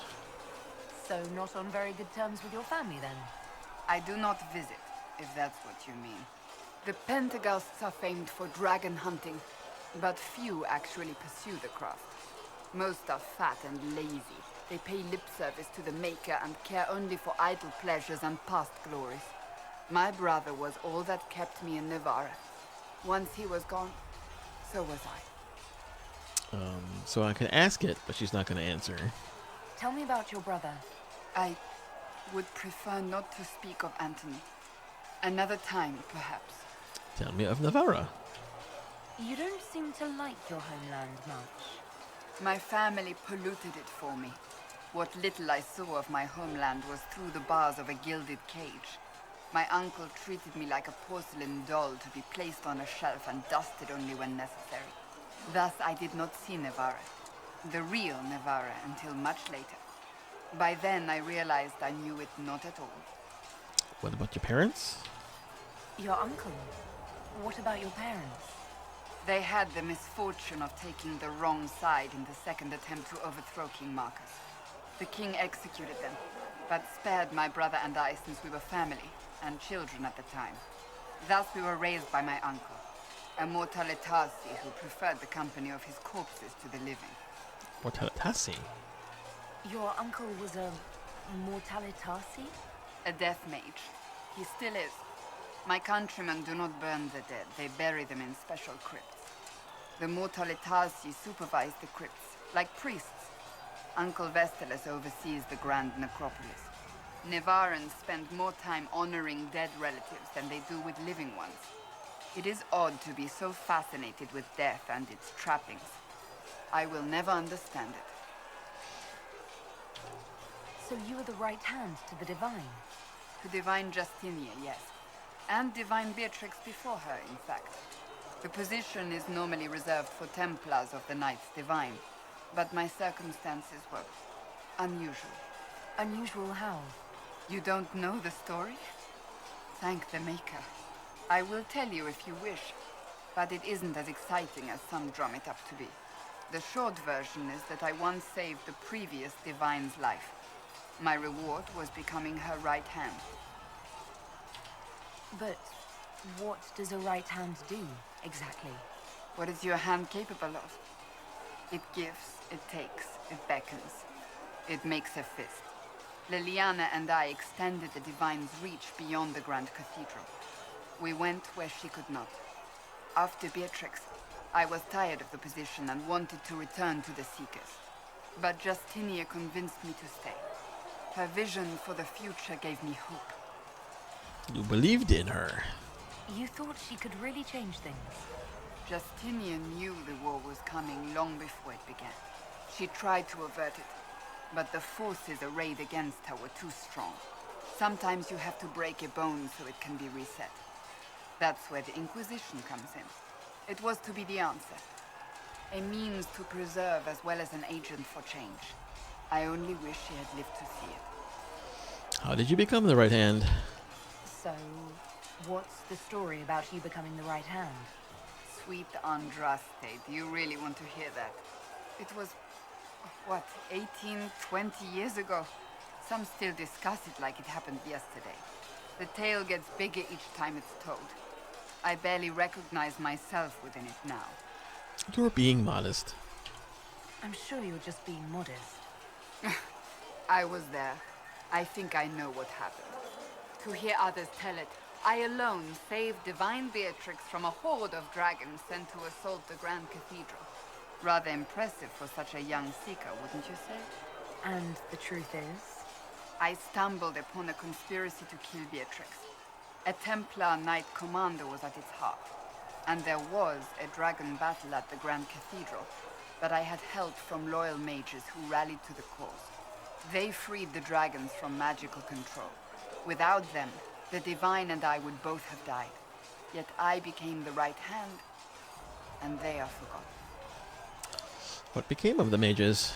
Speaker 6: So not on very good terms with your family, then?
Speaker 9: I do not visit, if that's what you mean. The Pentaghasts are famed for dragon hunting, but few actually pursue the craft. Most are fat and lazy. They pay lip service to the Maker and care only for idle pleasures and past glories. My brother was all that kept me in Navarra. Once he was gone, so was I.
Speaker 1: So I can ask it, but she's not going to answer.
Speaker 6: Tell me about your brother.
Speaker 9: I would prefer not to speak of Anthony. Another time, perhaps.
Speaker 1: Tell me of Navarra.
Speaker 6: You don't seem to like your homeland much.
Speaker 9: My family polluted it for me. What little I saw of my homeland was through the bars of a gilded cage. My uncle treated me like a porcelain doll to be placed on a shelf and dusted only when necessary. Thus, I did not see Navarra, the real Navarra, until much later. By then, I realized I knew it not at all.
Speaker 1: What about your parents?
Speaker 6: Your uncle? What about your parents?
Speaker 9: They had the misfortune of taking the wrong side in the second attempt to overthrow King Marcus. The king executed them, but spared my brother and I since we were family, and children at the time. Thus we were raised by my uncle, a Mortalitasi who preferred the company of his corpses to the living.
Speaker 1: Mortalitasi?
Speaker 6: Your uncle was a Mortalitasi?
Speaker 9: A death mage. He still is. My countrymen do not burn the dead, they bury them in special crypts. The Mortalitasi supervise the crypts, like priests. Uncle Vestalis oversees the grand necropolis. Navarrans spend more time honoring dead relatives than they do with living ones. It is odd to be so fascinated with death and its trappings. I will never understand it.
Speaker 6: So you were the right hand to the Divine?
Speaker 9: To Divine Justinia, yes. And Divine Beatrix before her, in fact. The position is normally reserved for Templars of the Knights Divine, but my circumstances were unusual.
Speaker 6: Unusual how?
Speaker 9: You don't know the story? Thank the Maker. I will tell you if you wish, but it isn't as exciting as some drum it up to be. The short version is that I once saved the previous Divine's life. My reward was becoming her right hand.
Speaker 6: But what does a right hand do, exactly?
Speaker 9: What is your hand capable of? It gives, it takes, it beckons. It makes a fist. Liliana and I extended the Divine's reach beyond the Grand Cathedral. We went where she could not. After Beatrix, I was tired of the position and wanted to return to the Seekers. But Justinia convinced me to stay. Her vision for the future gave me hope.
Speaker 1: You believed in her.
Speaker 6: You thought she could really change things?
Speaker 9: Justinia knew the war was coming long before it began. She tried to avert it, but the forces arrayed against her were too strong. Sometimes you have to break a bone so it can be reset. That's where the Inquisition comes in. It was to be the answer. A means to preserve as well as an agent for change. I only wish she had lived to see it.
Speaker 1: How did you become the right hand?
Speaker 6: So, what's the story about you becoming the right hand?
Speaker 9: Sweet Andraste, do you really want to hear that? It was, what, 18, 20 years ago? Some still discuss it like it happened yesterday. The tale gets bigger each time it's told. I barely recognize myself within it now.
Speaker 1: You're being modest.
Speaker 6: I'm sure you're just being modest.
Speaker 9: I was there. I think I know what happened. To hear others tell it, I alone saved Divine Beatrix from a horde of dragons sent to assault the Grand Cathedral. Rather impressive for such a young seeker, wouldn't you say?
Speaker 6: And the truth is?
Speaker 9: I stumbled upon a conspiracy to kill Beatrix. A Templar Knight Commander was at its heart. And there was a dragon battle at the Grand Cathedral, but I had help from loyal mages who rallied to the cause. They freed the dragons from magical control. Without them, the Divine and I would both have died. Yet I became the right hand, and they are forgotten.
Speaker 1: What became of the mages?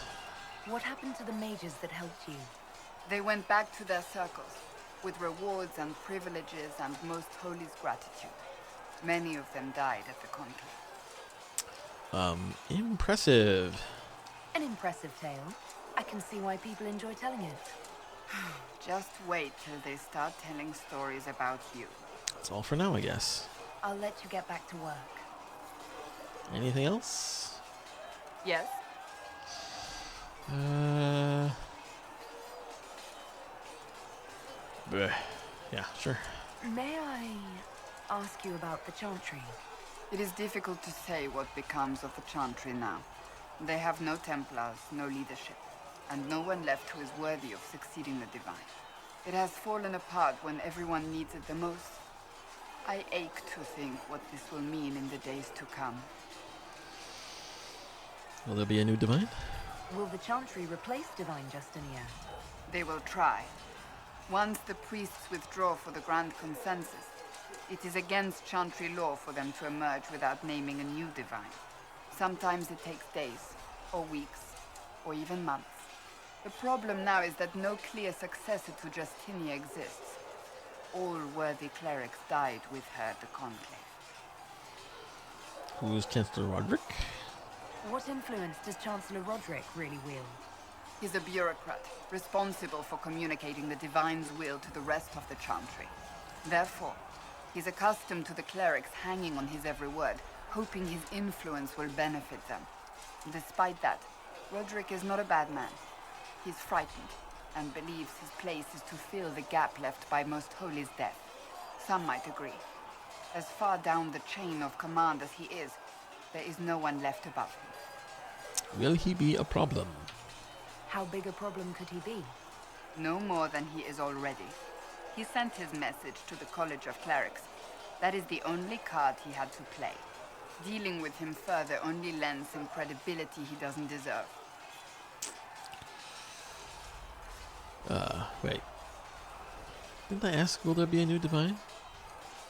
Speaker 6: What happened to the mages that helped you?
Speaker 9: They went back to their circles, with rewards and privileges and Most Holy's gratitude. Many of them died at the conclave.
Speaker 1: Impressive.
Speaker 6: An impressive tale. I can see why people enjoy telling it.
Speaker 9: Just wait till they start telling stories about you.
Speaker 1: That's all for now, I guess.
Speaker 6: I'll let you get back to work.
Speaker 1: Anything else?
Speaker 9: Yes?
Speaker 1: Yeah, sure.
Speaker 6: May I ask you about the Chantry?
Speaker 9: It is difficult to say what becomes of the Chantry now. They have no Templars, no leadership, and no one left who is worthy of succeeding the Divine. It has fallen apart when everyone needs it the most. I ache to think what this will mean in the days to come.
Speaker 1: Will there be a new Divine?
Speaker 6: Will the Chantry replace Divine Justinian?
Speaker 9: They will try. Once the priests withdraw for the Grand Consensus, it is against Chantry law for them to emerge without naming a new Divine. Sometimes it takes days, or weeks, or even months. The problem now is that no clear successor to Justinia exists. All worthy clerics died with her at the Conclave.
Speaker 1: Who is Chancellor Roderick?
Speaker 6: What influence does Chancellor Roderick really wield?
Speaker 9: He's a bureaucrat, responsible for communicating the Divine's will to the rest of the Chantry. Therefore, he's accustomed to the clerics hanging on his every word, hoping his influence will benefit them. Despite that, Roderick is not a bad man. He's frightened, and believes his place is to fill the gap left by Most Holy's death. Some might agree. As far down the chain of command as he is, there is no one left above him.
Speaker 1: Will he be a problem?
Speaker 6: How big a problem could he be?
Speaker 9: No more than he is already. He sent his message to the College of Clerics. That is the only card he had to play. Dealing with him further only lends him credibility he doesn't deserve.
Speaker 1: Wait. Didn't I ask, will there be a new Divine?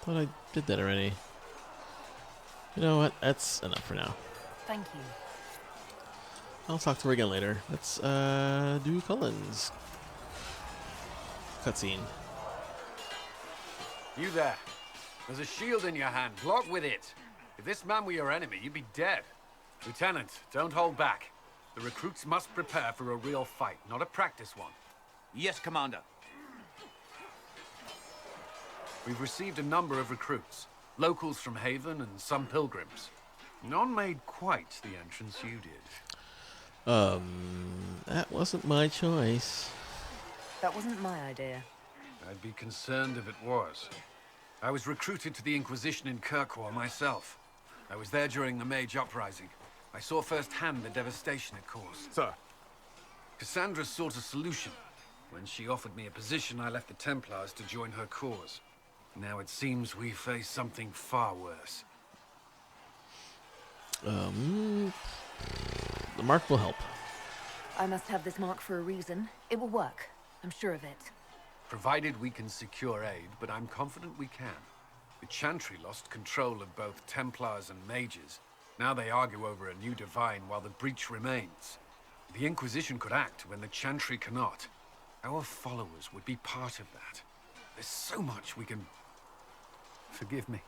Speaker 1: Thought I did that already. You know what? That's enough for now.
Speaker 6: Thank you.
Speaker 1: I'll talk to her again later. Let's do Cullen's cutscene.
Speaker 4: You there. There's a shield in your hand. Block with it. If this man were your enemy, you'd be dead. Lieutenant, don't hold back. The recruits must prepare for a real fight, not a practice one.
Speaker 14: Yes, Commander.
Speaker 4: We've received a number of recruits. Locals from Haven and some pilgrims. None made quite the entrance you did.
Speaker 1: That wasn't my choice.
Speaker 6: That wasn't my idea.
Speaker 4: I'd be concerned if it was. I was recruited to the Inquisition in Kirkwall myself. I was there during the Mage Uprising. I saw firsthand the devastation it caused.
Speaker 2: Sir.
Speaker 4: Cassandra sought a solution. When she offered me a position, I left the Templars to join her cause. Now it seems we face something far worse.
Speaker 1: The mark will help.
Speaker 6: I must have this mark for a reason. It will work. I'm sure of it.
Speaker 4: Provided we can secure aid, but I'm confident we can. The Chantry lost control of both Templars and Mages. Now they argue over a new Divine while the breach remains. The Inquisition could act when the Chantry cannot. Our followers would be part of that. There's so much we can... Forgive me.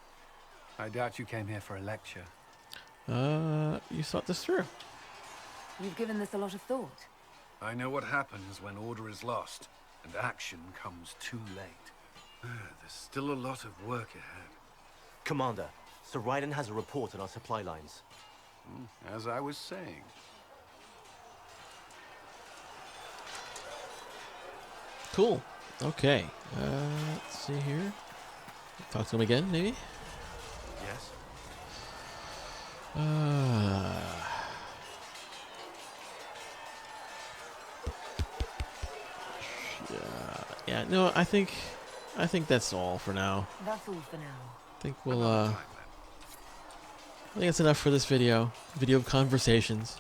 Speaker 4: I doubt you came here for a lecture.
Speaker 1: You thought this through.
Speaker 6: You've given this a lot of thought.
Speaker 4: I know what happens when order is lost, and action comes too late. There's still a lot of work ahead.
Speaker 8: Commander, Sir Raiden has a report on our supply lines.
Speaker 4: As I was saying.
Speaker 1: Cool. Okay. Let's see here. Talk to him again, maybe?
Speaker 8: Yes.
Speaker 1: Yeah, no, I think that's all for now.
Speaker 6: That's all for now.
Speaker 1: I think we'll I think that's enough for this video. Video of conversations.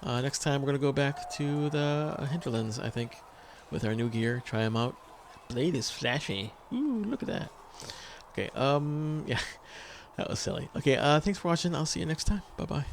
Speaker 1: Next time we're gonna go back to the hinterlands, I think, with our new gear. Try them out. Blade is flashy. Ooh, look at that. Okay, yeah, that was silly. Okay, thanks for watching. I'll see you next time. Bye bye.